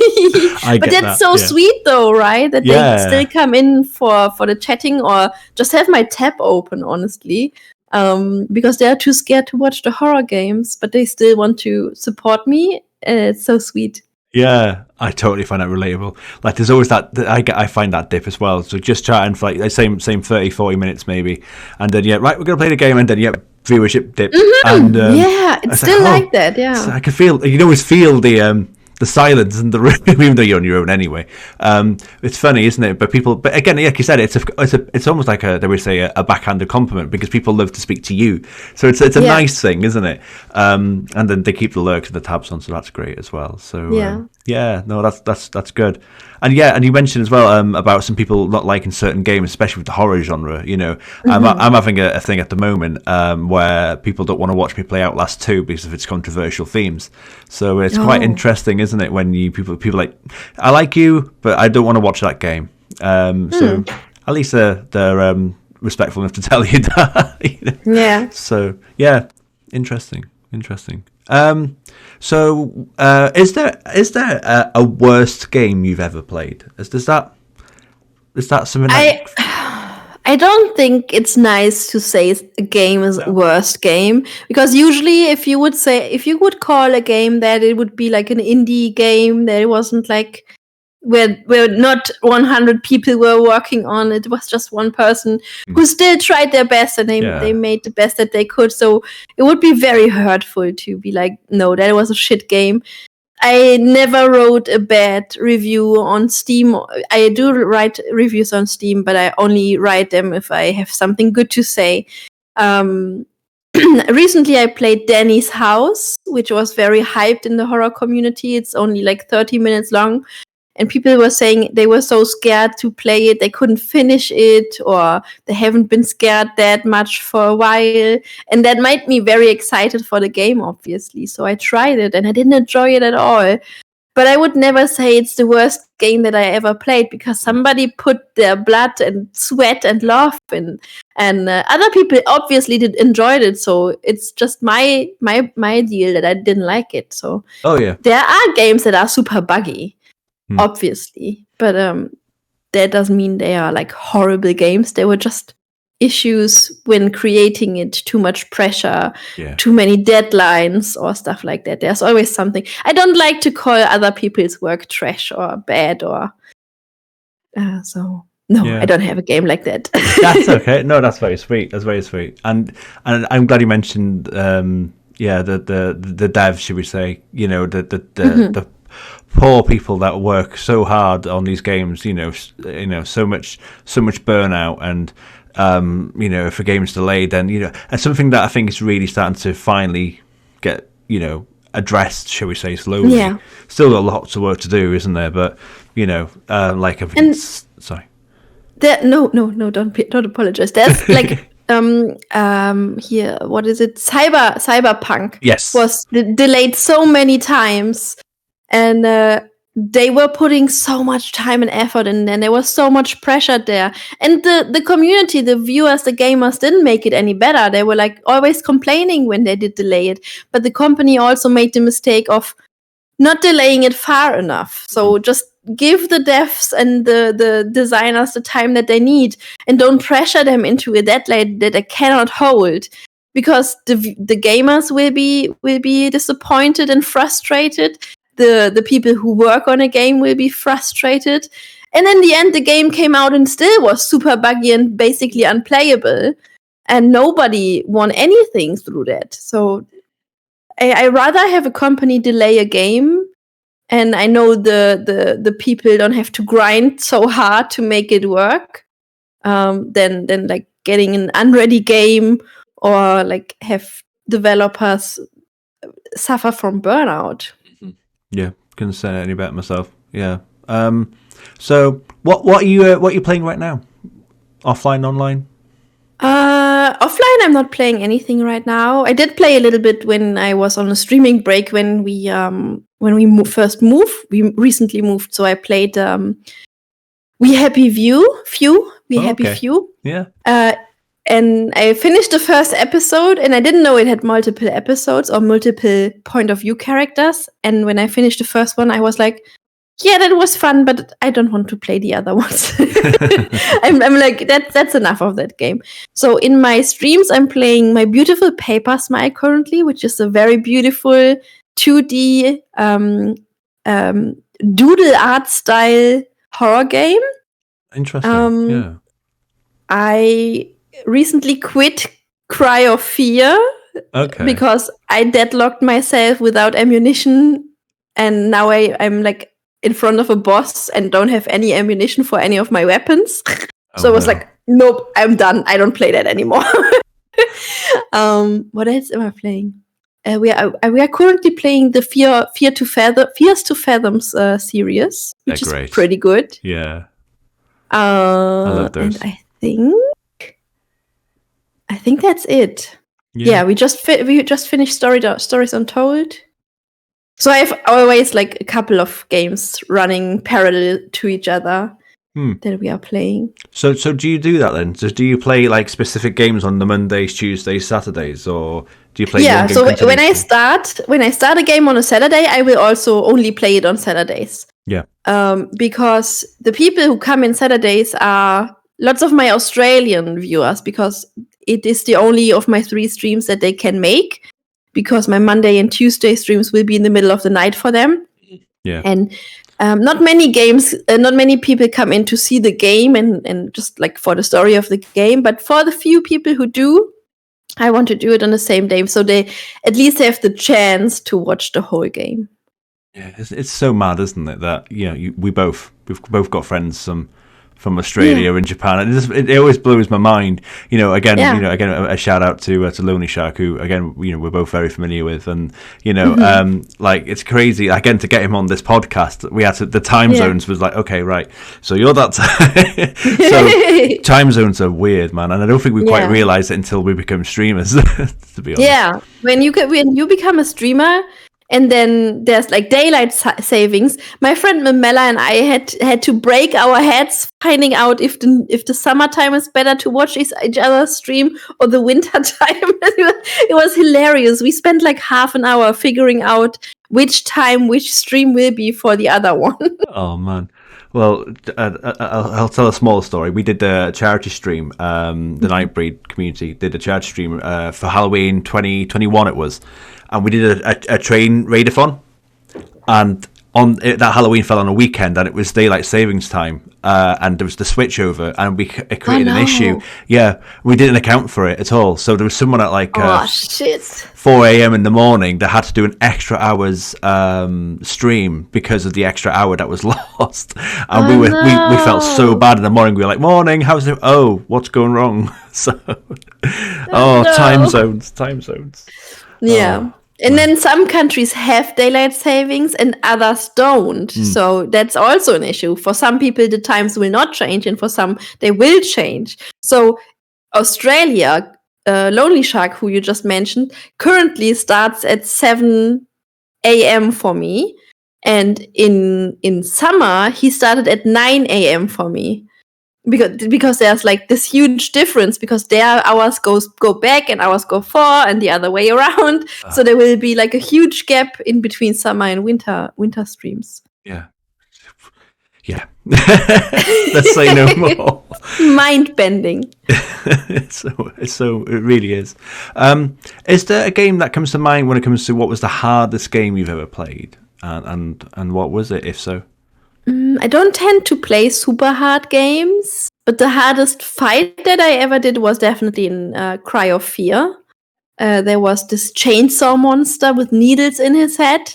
[SPEAKER 2] But that's so sweet though, right? That they still come in for the chatting, or just have my tab open, honestly. Because they are too scared to watch the horror games, but they still want to support me. It's so sweet.
[SPEAKER 1] Yeah, I totally find that relatable. Like, there's always that I find that dip as well. So just chatting for like the same 30, 40 minutes maybe, and then right, we're gonna play the game, and then viewership dip. And
[SPEAKER 2] it's still like that. Yeah,
[SPEAKER 1] so I can feel. You can always feel the silence in the room, even though you're on your own anyway. It's funny, isn't it? But again, like you said, it's almost like they would say a backhanded compliment, because people love to speak to you. So it's a nice thing, isn't it? And then they keep the lurks and the tabs on, so that's great as well. So no, that's good. And you mentioned as well about some people not liking certain games, especially with the horror genre. You know, I'm having a thing at the moment where people don't want to watch me play Outlast 2 because of its controversial themes. So it's quite interesting, isn't it? When people like, I like you, but I don't want to watch that game. So at least they're respectful enough to tell you that. You know? Yeah. So interesting. So is there a worst game you've ever played? Is that something?
[SPEAKER 2] I don't think it's nice to say a game is worst game, because usually if you would call a game that, it would be like an indie game that it wasn't like where not 100 people were working on it. It was just one person who still tried their best, and they made the best that they could. So it would be very hurtful to be like, no, that was a shit game. I never wrote a bad review on Steam. I do write reviews on Steam, but I only write them if I have something good to say. Recently, I played Danny's House, which was very hyped in the horror community. It's only like 30 minutes long. And people were saying they were so scared to play it, they couldn't finish it, or they haven't been scared that much for a while. And that made me very excited for the game, obviously. So I tried it, and I didn't enjoy it at all. But I would never say it's the worst game that I ever played, because somebody put their blood and sweat and love in. And other people obviously enjoyed it. So it's just my deal that I didn't like it. So there are games that are super buggy. Obviously, but that doesn't mean they are like horrible games. They were just issues when creating it, too much pressure, too many deadlines or stuff like that. There's always something. I don't like to call other people's work trash or bad, or I don't have a game like that.
[SPEAKER 1] That's okay. No, that's very sweet. That's very sweet. And I'm glad you mentioned the devs, should we say? You know, the poor people that work so hard on these games, you know, so much burnout, and if a game's delayed, then and something that I think is really starting to finally get addressed, shall we say, slowly. Yeah. Still got lots of work to do, isn't there? But like sorry.
[SPEAKER 2] No, don't apologize. There's like here, what is it? Cyberpunk.
[SPEAKER 1] Yes,
[SPEAKER 2] was delayed so many times. And they were putting so much time and effort in, and there was so much pressure there. And the community, the viewers, the gamers didn't make it any better. They were like always complaining when they did delay it. But the company also made the mistake of not delaying it far enough. So just give the devs and the designers the time that they need, and don't pressure them into a deadline that they cannot hold. Because the gamers will be disappointed and frustrated. The people who work on a game will be frustrated. And in the end, the game came out and still was super buggy and basically unplayable. And nobody won anything through that. So I rather have a company delay a game, and I know the people don't have to grind so hard to make it work, than like getting an unready game, or like have developers suffer from burnout.
[SPEAKER 1] Yeah, couldn't say it any better myself. Yeah. So what are you playing right now? Offline, online?
[SPEAKER 2] Offline, I'm not playing anything right now. I did play a little bit when I was on a streaming break when we first moved. We recently moved, so I played We Happy Few.
[SPEAKER 1] Yeah.
[SPEAKER 2] And I finished the first episode, and I didn't know it had multiple episodes or multiple point of view characters. And when I finished the first one, I was like, yeah, that was fun, but I don't want to play the other ones. I'm like, that's enough of that game. So in my streams, I'm playing My Beautiful Paper Smile currently, which is a very beautiful 2D doodle art style horror game.
[SPEAKER 1] Interesting. Yeah.
[SPEAKER 2] I recently quit Cry of Fear because I deadlocked myself without ammunition, and now I'm like in front of a boss and don't have any ammunition for any of my weapons. So I was like, nope, I'm done. I don't play that anymore. What else am I playing? We are currently playing the Fears to Fathoms series, which is pretty good.
[SPEAKER 1] Yeah. I love those.
[SPEAKER 2] And I think that's it. Yeah, we just finished Stories Untold. So I have always like a couple of games running parallel to each other that we are playing.
[SPEAKER 1] So do you do that then? So do you play like specific games on the Mondays, Tuesdays, Saturdays, or do you play?
[SPEAKER 2] Yeah. So when I start a game on a Saturday, I will also only play it on Saturdays.
[SPEAKER 1] Yeah.
[SPEAKER 2] Because the people who come in Saturdays are lots of my Australian viewers, because it is the only of my 3 streams that they can make, because my Monday and Tuesday streams will be in the middle of the night for them.
[SPEAKER 1] Yeah.
[SPEAKER 2] And not many people come in to see the game and just like for the story of the game. But for the few people who do, I want to do it on the same day, so they at least have the chance to watch the whole game.
[SPEAKER 1] Yeah, it's so mad, isn't it? That we've both got friends from Australia and Japan, and it always blows my mind. Again, a shout out to Lonely Shark, who again we're both very familiar with, and like it's crazy. Again, to get him on this podcast, we had the time zones was like, okay, right, so you're that time. So time zones are weird, man, and I don't think we quite realize it until we become streamers. To be honest,
[SPEAKER 2] yeah, when you become a streamer. And then there's like daylight savings. My friend Mamela and I had to break our heads finding out if the summertime is better to watch each other's stream or the winter time. It was hilarious. We spent like half an hour figuring out which stream will be for the other one.
[SPEAKER 1] Oh man. Well, I'll tell a small story. We did a charity stream. The Nightbreed community did a charity stream for Halloween 2021. It was. And we did a train raidathon, and on that Halloween fell on a weekend, and it was daylight savings time, and there was the switchover, and it created an issue. Yeah, we didn't account for it at all. So there was someone at like 4 a.m. in the morning that had to do an extra hour's stream because of the extra hour that was lost, and we felt so bad in the morning. We were like, "Morning, how's it? Oh, what's going wrong?" So, time zones.
[SPEAKER 2] Yeah. And then some countries have daylight savings and others don't. So that's also an issue. For some people, the times will not change, and for some, they will change. So Australia, Lonely Shark, who you just mentioned, currently starts at 7 a.m. for me. And in summer, he started at 9 a.m. for me. Because there's like this huge difference, because their hours go back and ours go forward and the other way around. So there will be like a huge gap in between summer and winter streams.
[SPEAKER 1] Yeah. Let's say no more.
[SPEAKER 2] Mind bending.
[SPEAKER 1] So it really is. Is there a game that comes to mind when it comes to what was the hardest game you've ever played, and what was it, if so?
[SPEAKER 2] I don't tend to play super hard games, but the hardest fight that I ever did was definitely in Cry of Fear. There was this chainsaw monster with needles in his head,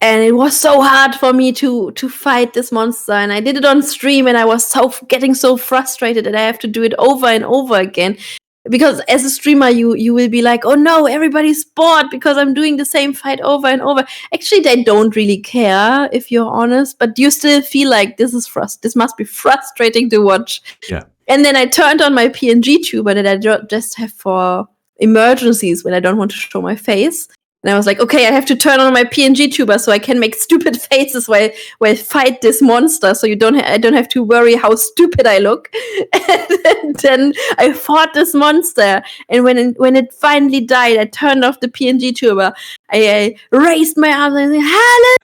[SPEAKER 2] and it was so hard for me to fight this monster. And I did it on stream, and I was getting so frustrated that I have to do it over and over again. Because as a streamer, you will be like, oh no, everybody's bored because I'm doing the same fight over and over. Actually, they don't really care, if you're honest, but you still feel like this must be frustrating to watch.
[SPEAKER 1] Yeah.
[SPEAKER 2] And then I turned on my PNG tuber that I just have for emergencies when I don't want to show my face. And I was like, okay, I have to turn on my PNG tuber so I can make stupid faces while I fight this monster. So I don't have to worry how stupid I look. And then I fought this monster. And when it finally died, I turned off the PNG tuber. I raised my arms and said, hallelujah!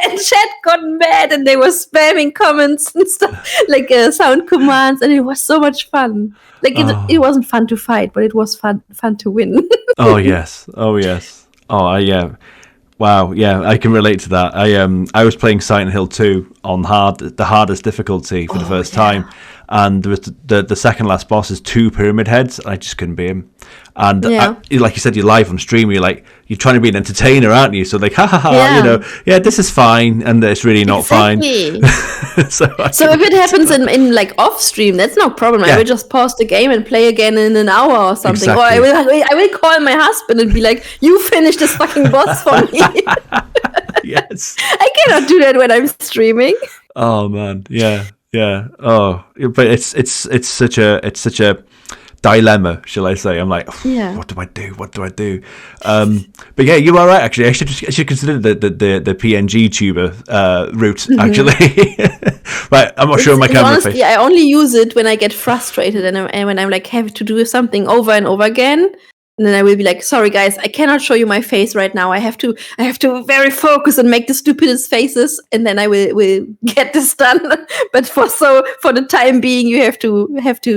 [SPEAKER 2] And chat got mad and they were spamming comments and stuff, like sound commands. And it was so much fun. Like it wasn't fun to fight, but it was fun to win.
[SPEAKER 1] Oh yes. Oh yeah. Wow. Yeah, I can relate to that. I was playing Silent Hill 2 on the hardest difficulty for the first time, and there was the second last boss is 2 pyramid heads, and I just couldn't beat him. And like you said, you're live on stream. You're trying to be an entertainer, aren't you? So like, ha ha ha, this is fine, and it's really not fine. so
[SPEAKER 2] if it happens in like off stream, that's no problem. I will just pause the game and play again in an hour or something. Exactly. Or I will call my husband and be like, you finish this fucking boss for me.
[SPEAKER 1] Yes.
[SPEAKER 2] I cannot do that when I'm streaming.
[SPEAKER 1] Oh man, yeah. Oh, but it's such a dilemma, shall I say? I'm like, what do I do? But yeah, you are right. Actually, I should consider the PNG tuber route. Actually, right? I'm not sure my camera.
[SPEAKER 2] Honestly, I only use it when I get frustrated and when I'm like have to do something over and over again. And then I will be like, sorry guys, I cannot show you my face right now. I have to very focus and make the stupidest faces, and then I will get this done. But for the time being, you have to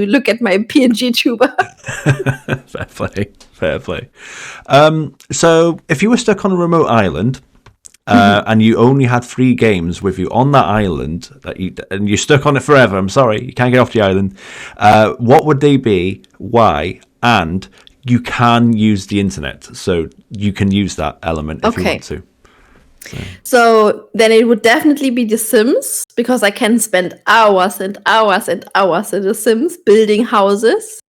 [SPEAKER 2] look at my PNG tuber.
[SPEAKER 1] Fair play. So if you were stuck on a remote island, and you only had 3 games with you on that island, and you're stuck on it forever, I'm sorry, you can't get off the island, what would they be, why, and you can use the internet, so you can use that element if you want to.
[SPEAKER 2] So then it would definitely be The Sims, because I can spend hours and hours and hours in The Sims building houses.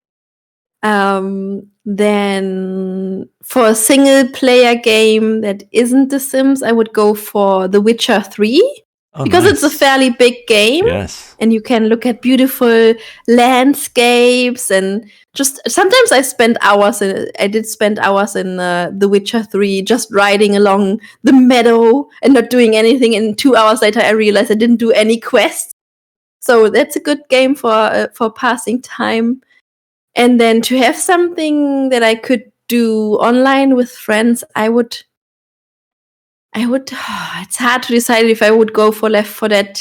[SPEAKER 2] Then for a single player game that isn't The Sims, I would go for The Witcher 3. Because it's a fairly big game, and you can look at beautiful landscapes, and just sometimes I did spend hours in The Witcher 3 just riding along the meadow and not doing anything, and 2 hours later I realized I didn't do any quests. So that's a good game for passing time. And then to have something that I could do online with friends, I would it's hard to decide if I would go for Left 4 Dead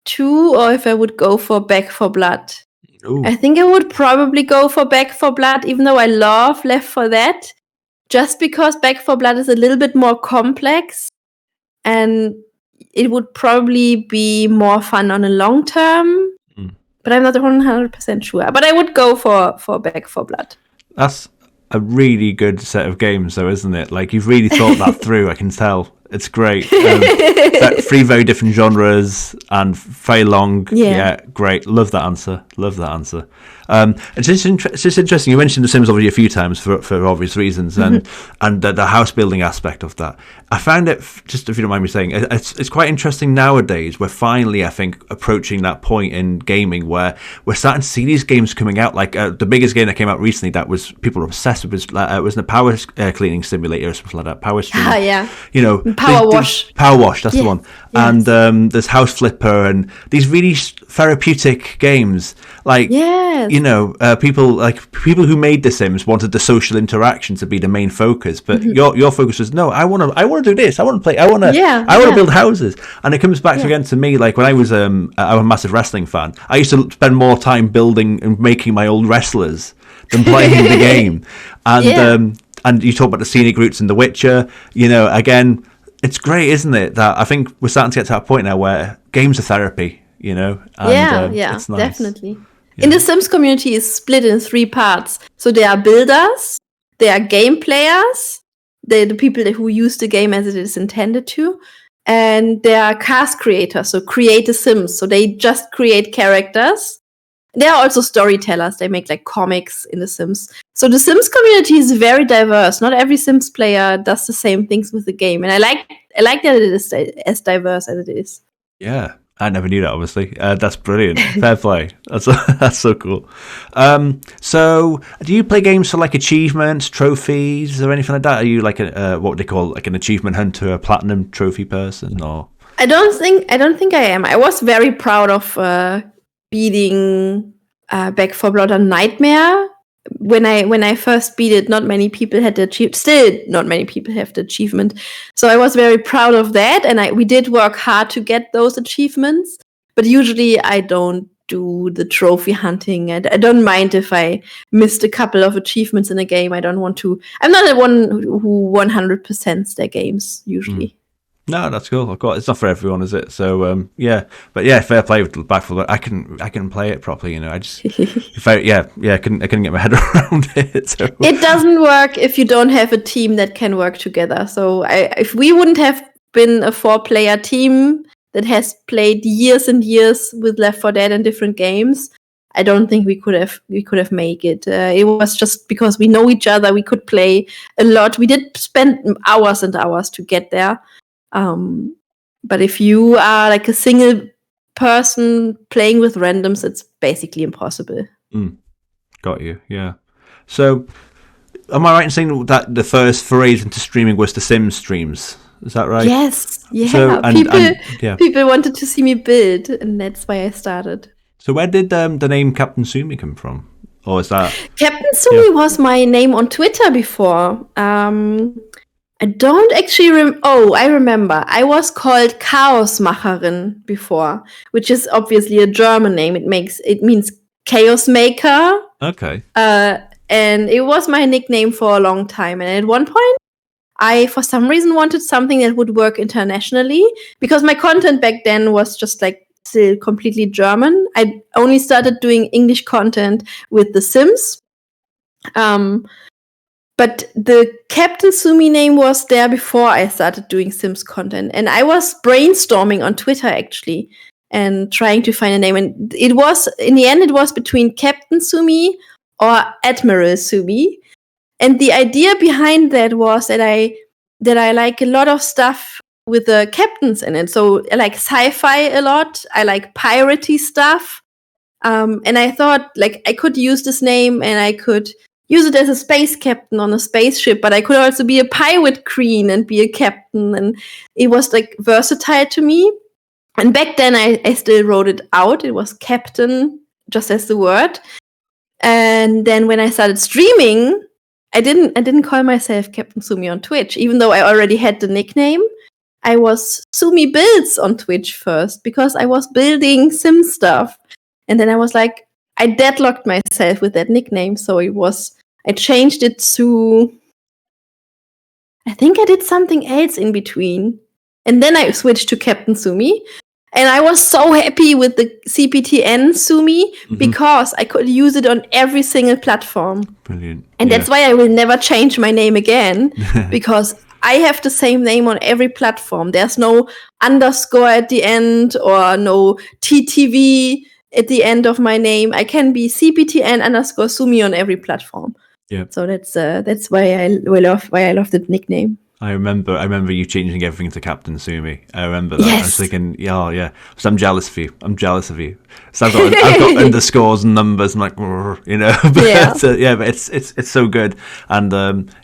[SPEAKER 2] 2 or if I would go for Back 4 Blood. Ooh. I think I would probably go for Back 4 Blood, even though I love Left 4 Dead, just because Back 4 Blood is a little bit more complex, and it would probably be more fun on a long term. But I'm not 100% sure. But I would go for Back 4 Blood.
[SPEAKER 1] That's a really good set of games, though, isn't it? Like, you've really thought that through, I can tell. It's great. 3 very different genres and very long. Yeah, great. Love that answer. It's just interesting. You mentioned The Sims obviously a few times for obvious reasons, and the house building aspect of that. I found it, just if you don't mind me saying, it's quite interesting nowadays. We're finally, I think, approaching that point in gaming where we're starting to see these games coming out. Like the biggest game that came out recently that was people were obsessed with was a power cleaning simulator or something like that. Power stream.
[SPEAKER 2] Yeah.
[SPEAKER 1] You know,
[SPEAKER 2] Power Wash.
[SPEAKER 1] Power Wash. That's the one.
[SPEAKER 2] Yes.
[SPEAKER 1] And there's House Flipper and these really therapeutic games. Like, you know, people who made The Sims wanted the social interaction to be the main focus, but your focus was no. I want to do this. I want to play. I want to build houses. And it comes back again to me. Like when I was I'm a massive wrestling fan. I used to spend more time building and making my old wrestlers than playing the game. And you talk about the scenic routes in The Witcher. You know, again, it's great, isn't it? That I think we're starting to get to that point now where games are therapy. You know, and, it's nice.
[SPEAKER 2] Definitely. Yeah. In the Sims community is split in 3 parts. So there are builders, there are game players, they're the people who use the game as it is intended to, and there are cast creators, so create a Sims. So they just create characters. There are also storytellers. They make like comics in the Sims. So the Sims community is very diverse. Not every Sims player does the same things with the game, and I like that it is as diverse as it is.
[SPEAKER 1] Yeah. I never knew that, obviously. That's brilliant. Fair play. That's so cool. So, do you play games for like achievements, trophies, or anything like that? Are you like what they call like an achievement hunter, a platinum trophy person, or?
[SPEAKER 2] I don't think I am. I was very proud of beating Back 4 Blood on Nightmare. When I first beat it, not many people had the achievement. Still, not many people have the achievement. So I was very proud of that, and we did work hard to get those achievements. But usually, I don't do the trophy hunting. I don't mind if I missed a couple of achievements in a game. I don't want to. I'm not the one who 100%s their games usually.
[SPEAKER 1] No, that's cool. Of course, it's not for everyone, is it? So, but yeah, fair play with Back 4 Blood. I can play it properly. You know, I just, I couldn't get my head around it. So.
[SPEAKER 2] It doesn't work if you don't have a team that can work together. So, if we wouldn't have been a 4-player team that has played years and years with Left 4 Dead and different games, I don't think we could have made it. It was just because we know each other. We could play a lot. We did spend hours and hours to get there. But if you are like a single person playing with randoms, it's basically impossible.
[SPEAKER 1] Got you, yeah. So, am I right in saying that the first foray into streaming was the Sims streams? Is that right?
[SPEAKER 2] Yes, yeah.
[SPEAKER 1] So,
[SPEAKER 2] people wanted to see me build, and that's why I started.
[SPEAKER 1] So, where did the name Captain Sumi come from? Or is that
[SPEAKER 2] Captain Sumi was my name on Twitter before. I don't actually I remember. I was called Chaosmacherin before, which is obviously a German name. It means chaos maker.
[SPEAKER 1] Okay.
[SPEAKER 2] And it was my nickname for a long time. And at one point, I, for some reason, wanted something that would work internationally because my content back then was just like still completely German. I only started doing English content with The Sims. But the Captain Sumi name was there before I started doing Sims content. And I was brainstorming on Twitter, actually, and trying to find a name. And in the end, it was between Captain Sumi or Admiral Sumi. And the idea behind that was that I like a lot of stuff with the captains in it. So I like sci-fi a lot. I like piratey stuff. And I thought, like, I could use this name and I could use it as a space captain on a spaceship, but I could also be a pirate queen and be a captain, and it was like versatile to me. And back then I still wrote it out. It was captain, just as the word. And then when I started streaming, I didn't call myself Captain Sumi on Twitch, even though I already had the nickname. I was Sumi Builds on Twitch first because I was building Sim stuff. And then I was like, I deadlocked myself with that nickname, so I changed it to, I think I did something else in between. And then I switched to Captain Sumi. And I was so happy with the Cptn Sumi because I could use it on every single platform.
[SPEAKER 1] Brilliant.
[SPEAKER 2] And that's why I will never change my name again because I have the same name on every platform. There's no underscore at the end or no TTV. at the end of my name. I can be Cptn _ Sumi on every platform.
[SPEAKER 1] Yeah.
[SPEAKER 2] So that's why I love the nickname.
[SPEAKER 1] I remember you changing everything to Captain Sumi. I remember that.
[SPEAKER 2] Yes.
[SPEAKER 1] I was thinking, yeah. So I'm jealous of you. So I've got underscores and numbers. I'm like, but it's so good. And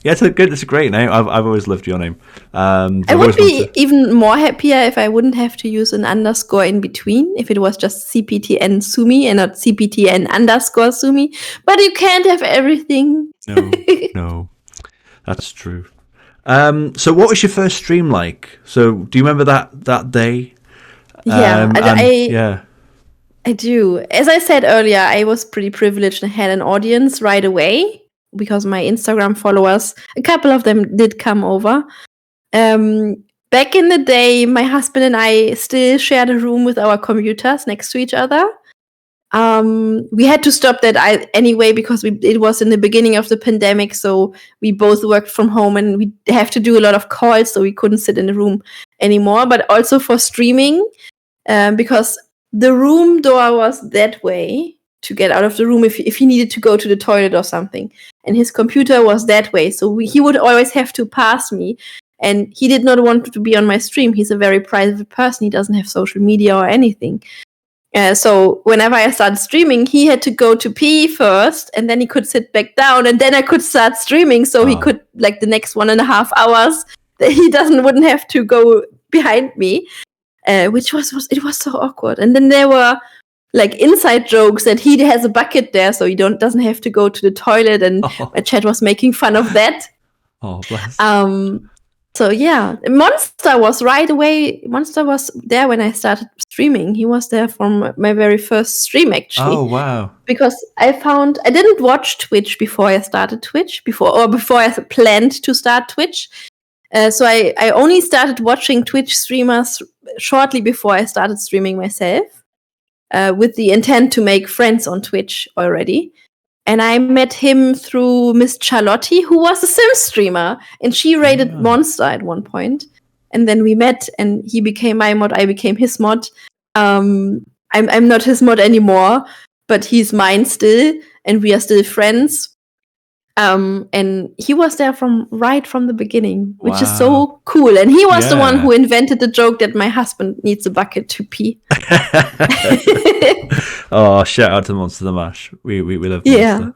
[SPEAKER 1] it's a great name. I've always loved your name.
[SPEAKER 2] I would be even more happier if I wouldn't have to use an underscore in between. If it was just Cptn Sumi and not Cptn _ Sumi. But you can't have everything.
[SPEAKER 1] No, that's true. So what was your first stream like? So do you remember that day?
[SPEAKER 2] Yeah, I do. As I said earlier, I was pretty privileged and had an audience right away because my Instagram followers, a couple of them did come over. Back in the day, my husband and I still shared a room with our computers next to each other. We had to stop that anyway because it was in the beginning of the pandemic, so we both worked from home and we have to do a lot of calls, so we couldn't sit in the room anymore. But also for streaming, because the room door was that way to get out of the room if he needed to go to the toilet or something, and his computer was that way, so he would always have to pass me. And he did not want to be on my stream. He's a very private person. He doesn't have social media or anything. So whenever I started streaming, he had to go to pee first, and then he could sit back down, and then I could start streaming. So he could, like, the next 1.5 hours, he wouldn't have to go behind me, which was so awkward. And then there were like inside jokes that he has a bucket there, so he doesn't have to go to the toilet. And my chat was making fun of that.
[SPEAKER 1] Oh, bless.
[SPEAKER 2] So yeah, Monster was right away. Monster was there when I started streaming. He was there from my very first stream, actually.
[SPEAKER 1] Oh, wow.
[SPEAKER 2] Because I didn't watch Twitch before I started Twitch, before I planned to start Twitch. So I only started watching Twitch streamers shortly before I started streaming myself, with the intent to make friends on Twitch already. And I met him through Miss Charlotte, who was a Sims streamer, and she raided Monster at one point. And then we met, and he became my mod. I became his mod. I'm not his mod anymore, but he's mine still, and we are still friends. And he was there right from the beginning, which is so cool. And he was the one who invented the joke that my husband needs a bucket to pee.
[SPEAKER 1] Oh, shout out to Monster the Mash. We love Monster.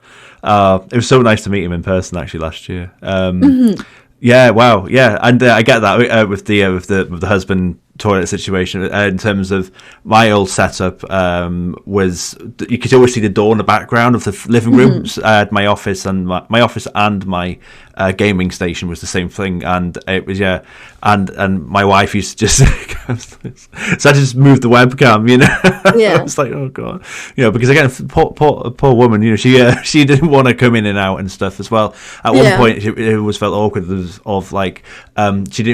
[SPEAKER 1] It was so nice to meet him in person actually last year. Yeah, wow, yeah, and I get that with the husband toilet situation. In terms of my old setup, was you could always see the door in the background of the living room. My office and my gaming station was the same thing, and it was and my wife used to just so I just moved the webcam, I was like, oh god, because again, poor woman, she didn't want to come in and out and stuff as well. At one point it always felt awkward of like she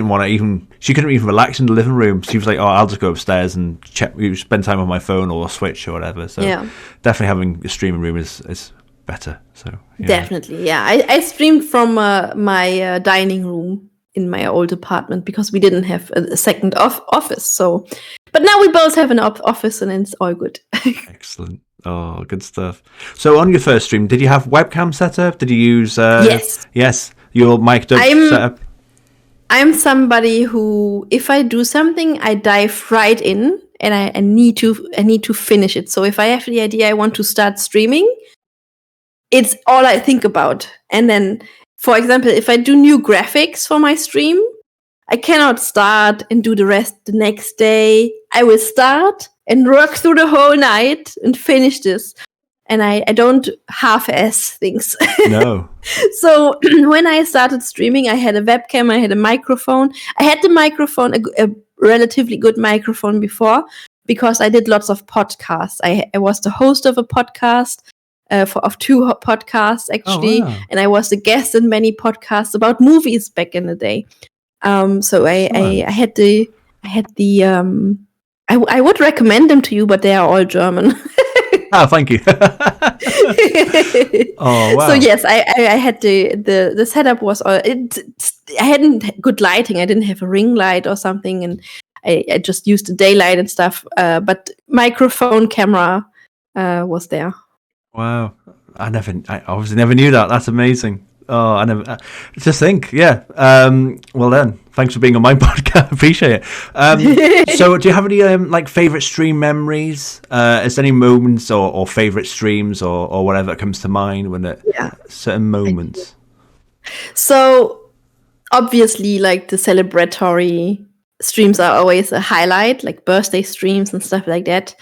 [SPEAKER 1] couldn't even relax in the living room. She was like, oh, I'll just go upstairs and spend time on my phone or Switch or whatever. So definitely having a streaming room is better. So
[SPEAKER 2] definitely, I streamed from my dining room in my old apartment because we didn't have a second office. So, but now we both have an office and it's all good.
[SPEAKER 1] Excellent. Oh, good stuff. So on your first stream, did you have webcam set up? Did you use yes, your mic'd up setup?
[SPEAKER 2] I'm somebody who, if I do something, I dive right in, and I need to finish it. So if I have the idea I want to start streaming, it's all I think about. And then, for example, if I do new graphics for my stream, I cannot start and do the rest the next day. I will start and work through the whole night and finish this. And I don't half-ass things.
[SPEAKER 1] No.
[SPEAKER 2] So when I started streaming, I had a webcam, I had a microphone. I had the microphone, a relatively good microphone before, because I did lots of podcasts. I was the host of a podcast, of 2 podcasts, actually. Oh, wow. And I was a guest in many podcasts about movies back in the day. So I had the I would recommend them to you, but they are all German.
[SPEAKER 1] Oh, thank you. Oh, wow.
[SPEAKER 2] So yes, I had the setup was I hadn't good lighting. I didn't have a ring light or something, and I just used the daylight and stuff. But microphone, camera, was there.
[SPEAKER 1] Wow. I obviously never knew that. That's amazing. Oh, I never just think, yeah. Well then, thanks for being on my podcast. Appreciate it. So do you have any like favorite stream memories? Is there any moments or favorite streams or whatever that comes to mind when certain moments?
[SPEAKER 2] So obviously, like the celebratory streams are always a highlight, like birthday streams and stuff like that.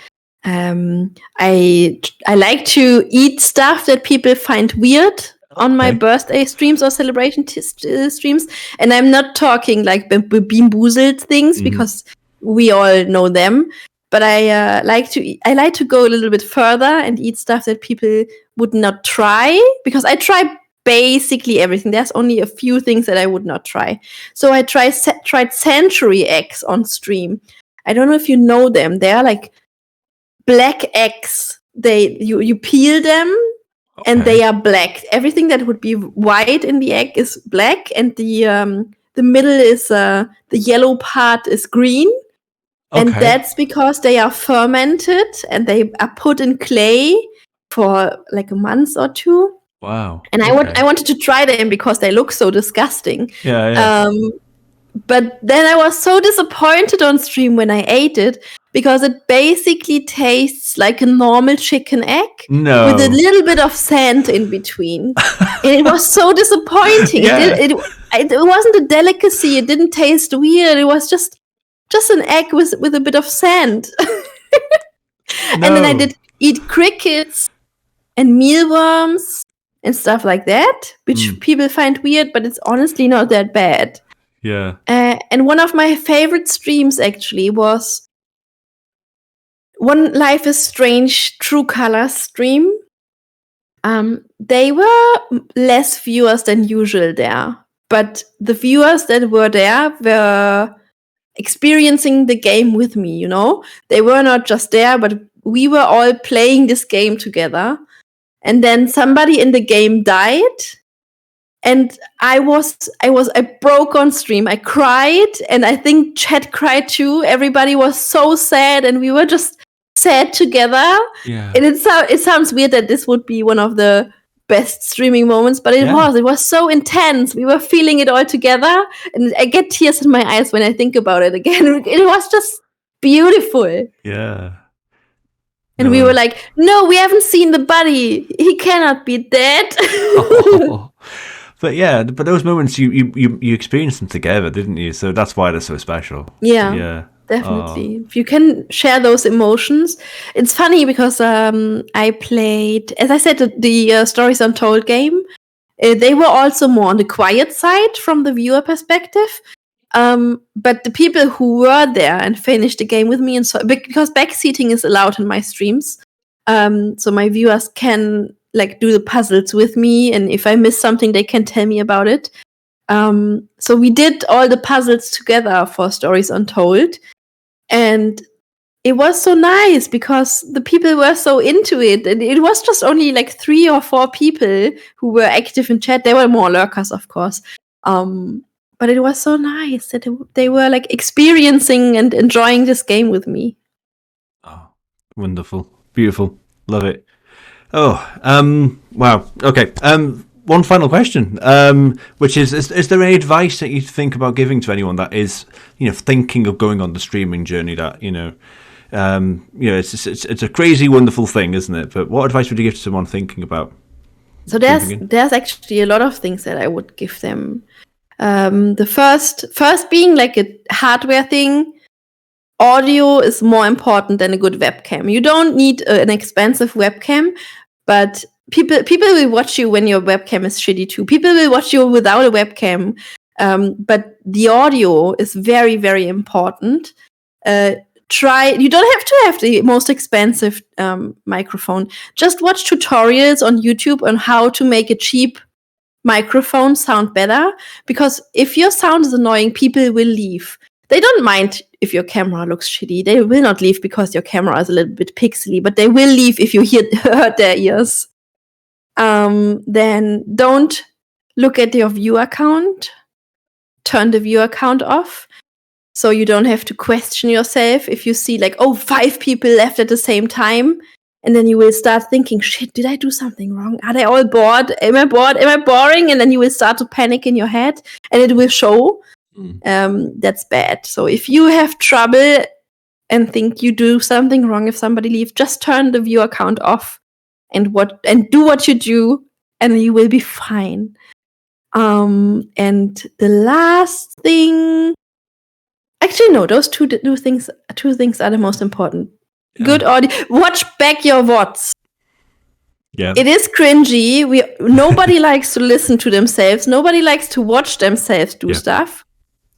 [SPEAKER 2] I like to eat stuff that people find weird on my birthday streams or celebration streams, and I'm not talking like Bean Boozled things because we all know them. But I like to go a little bit further and eat stuff that people would not try, because I try basically everything. There's only a few things that I would not try. So I tried century eggs on stream. I don't know if you know them. They are like black eggs. You peel them. And they are black. Everything that would be white in the egg is black, and the middle is the yellow part is green. And that's because they are fermented and they are put in clay for like a month or two.
[SPEAKER 1] Wow.
[SPEAKER 2] And I wanted to try them because they look so disgusting.
[SPEAKER 1] Yeah.
[SPEAKER 2] But then I was so disappointed on stream when I ate it, because it basically tastes like a normal chicken egg with a little bit of sand in between. And it was so disappointing. It wasn't a delicacy. It didn't taste weird. It was just an egg with a bit of sand. And then I did eat crickets and mealworms and stuff like that, which people find weird, but it's honestly not that bad.
[SPEAKER 1] Yeah.
[SPEAKER 2] And one of my favorite streams actually was One Life is Strange True Colors stream. They were less viewers than usual there, but the viewers that were there were experiencing the game with me, you know? They were not just there, but we were all playing this game together. And then somebody in the game died. And I broke on stream. I cried, and I think chat cried too. Everybody was so sad, and we were just sad together.
[SPEAKER 1] Yeah.
[SPEAKER 2] And it sounds weird that this would be one of the best streaming moments, but it was so intense. We were feeling it all together, and I get tears in my eyes when I think about it again. It was just beautiful.
[SPEAKER 1] Yeah.
[SPEAKER 2] And we were like, no, we haven't seen the body. He cannot be dead.
[SPEAKER 1] But those moments you experienced them together, didn't you? So that's why they're so special.
[SPEAKER 2] Yeah, definitely. If you can share those emotions. It's funny because I played, as I said, the Stories Untold game. They were also more on the quiet side from the viewer perspective. But the people who were there and finished the game with me, and so because backseating is allowed in my streams, so my viewers can like do the puzzles with me, and if I miss something, they can tell me about it. So we did all the puzzles together for Stories Untold, and it was so nice because the people were so into it, and it was just only like 3 or 4 people who were active in chat. There were more lurkers, of course. But it was so nice that they were like experiencing and enjoying this game with me.
[SPEAKER 1] Oh, wonderful. Beautiful. Love it. Oh, wow. Okay. One final question, which is there any advice that you think about giving to anyone that is, thinking of going on the streaming journey that, it's a crazy, wonderful thing, isn't it? But what advice would you give to someone thinking about?
[SPEAKER 2] So there's actually a lot of things that I would give them. The first being like a hardware thing. Audio is more important than a good webcam. You don't need an expensive webcam, but people will watch you when your webcam is shitty too. People will watch you without a webcam, but the audio is very, very important. You don't have to have the most expensive microphone. Just watch tutorials on YouTube on how to make a cheap microphone sound better, because if your sound is annoying, people will leave. They don't mind if your camera looks shitty. They will not leave because your camera is a little bit pixely, but they will leave if you hurt their ears. Then don't look at your viewer count. Turn the viewer count off, so you don't have to question yourself if you see 5 people left at the same time. And then you will start thinking, shit, did I do something wrong? Are they all bored? Am I bored? Am I boring? And then you will start to panic in your head and it will show. That's bad. So if you have trouble and think you do something wrong if somebody leaves, just turn the viewer count off and do what you do, and you will be fine. And the last thing, actually, no, those two things are the most important. Yeah. Good audio. Watch back your VODs.
[SPEAKER 1] Yeah.
[SPEAKER 2] It is cringy. Nobody likes to listen to themselves. Nobody likes to watch themselves do stuff.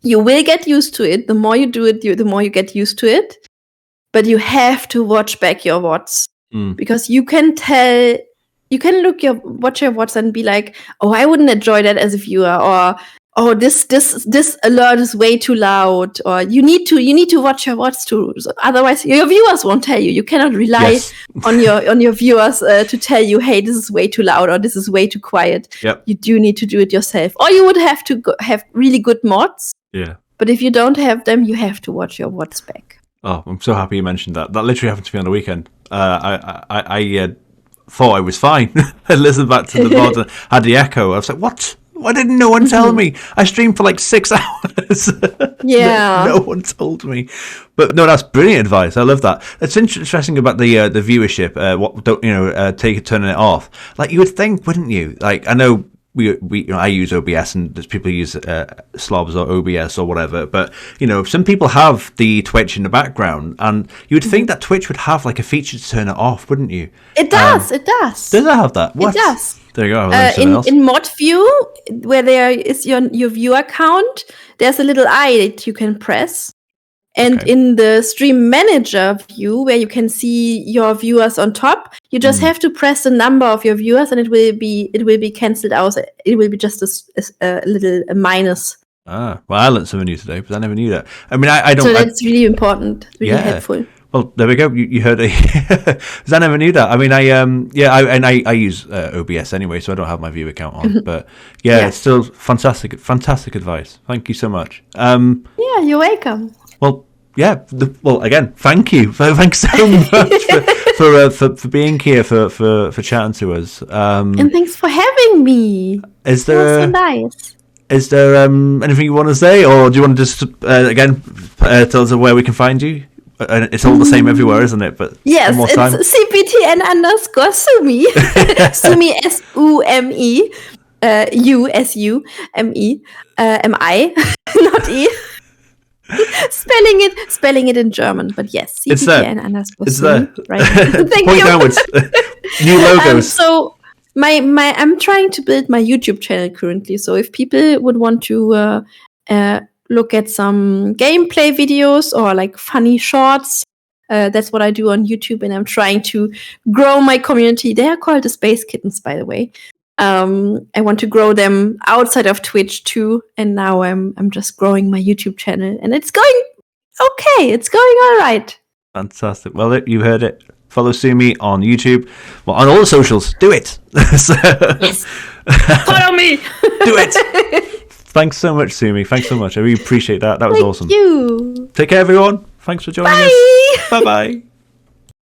[SPEAKER 2] You will get used to it. The more you do it, the more you get used to it. But you have to watch back your VODs because you can tell. You can watch your VODs and be like, "Oh, I wouldn't enjoy that as a viewer," or "Oh, this alert is way too loud," or you need to watch your VODs too. So otherwise, your viewers won't tell you. You cannot rely on your viewers to tell you, "Hey, this is way too loud," or "This is way too quiet."
[SPEAKER 1] Yep.
[SPEAKER 2] You do need to do it yourself, or you would have to have really good mods.
[SPEAKER 1] Yeah.
[SPEAKER 2] But if you don't have them, you have to watch your VODs back.
[SPEAKER 1] Oh, I'm so happy you mentioned that. That literally happened to me on the weekend. I thought I was fine. I listened back to the VOD and had the echo. I was like, what? Why didn't no one tell me? I streamed for like 6 hours.
[SPEAKER 2] Yeah.
[SPEAKER 1] No one told me. But no, that's brilliant advice. I love that. It's interesting about the viewership. Turning it off. Like you would think, wouldn't you? Like I know I use OBS and there's people who use Slobs or OBS or whatever, but some people have the Twitch in the background, and you would think that Twitch would have like a feature to turn it off, wouldn't you?
[SPEAKER 2] It does. It does.
[SPEAKER 1] Does it have that? What?
[SPEAKER 2] It does.
[SPEAKER 1] There you go.
[SPEAKER 2] In mod view, where there is your viewer count, there's a little eye that you can press. And in the stream manager view, where you can see your viewers on top, you just have to press the number of your viewers, and it will be cancelled out. It will be just a little minus.
[SPEAKER 1] Well, I learned something new today, but I never knew that. I mean, I don't.
[SPEAKER 2] So that's really important, really helpful.
[SPEAKER 1] Well, there we go. You heard it. Because I never knew that. I mean, I use OBS anyway, so I don't have my viewer count on. But it's still fantastic advice. Thank you so much.
[SPEAKER 2] Yeah, you're welcome.
[SPEAKER 1] Well, again, thank you. Thanks so much for being here, for chatting to us.
[SPEAKER 2] And thanks for having me.
[SPEAKER 1] Is there
[SPEAKER 2] that was so nice.
[SPEAKER 1] Is there anything you want to say, or do you want to just tell us where we can find you? It's all the same everywhere, isn't it? But
[SPEAKER 2] yes,
[SPEAKER 1] one more time.
[SPEAKER 2] It's Cptn_Sumi. Sumi Sume. USUME. MI, not E. Spelling it in German, but yes, Cptn_Sumi.
[SPEAKER 1] It's there.
[SPEAKER 2] Right. Thank
[SPEAKER 1] Point
[SPEAKER 2] you.
[SPEAKER 1] Downwards. New logos.
[SPEAKER 2] So I'm trying to build my YouTube channel currently. So if people would want to look at some gameplay videos or like funny shorts, that's what I do on YouTube, and I'm trying to grow my community. They are called the Space Kittens, by the way. I want to grow them outside of Twitch too, and now I'm just growing my YouTube channel, and it's going okay. It's going all right.
[SPEAKER 1] Fantastic. Well, you heard it. Follow Sumi on YouTube. Well, on all the socials. Do it.
[SPEAKER 2] Yes. Follow me.
[SPEAKER 1] Do it. Thanks so much, Sumi. Thanks so much. I really appreciate that. That was awesome.
[SPEAKER 2] Thank you.
[SPEAKER 1] Take care, everyone. Thanks for joining us. Bye-bye.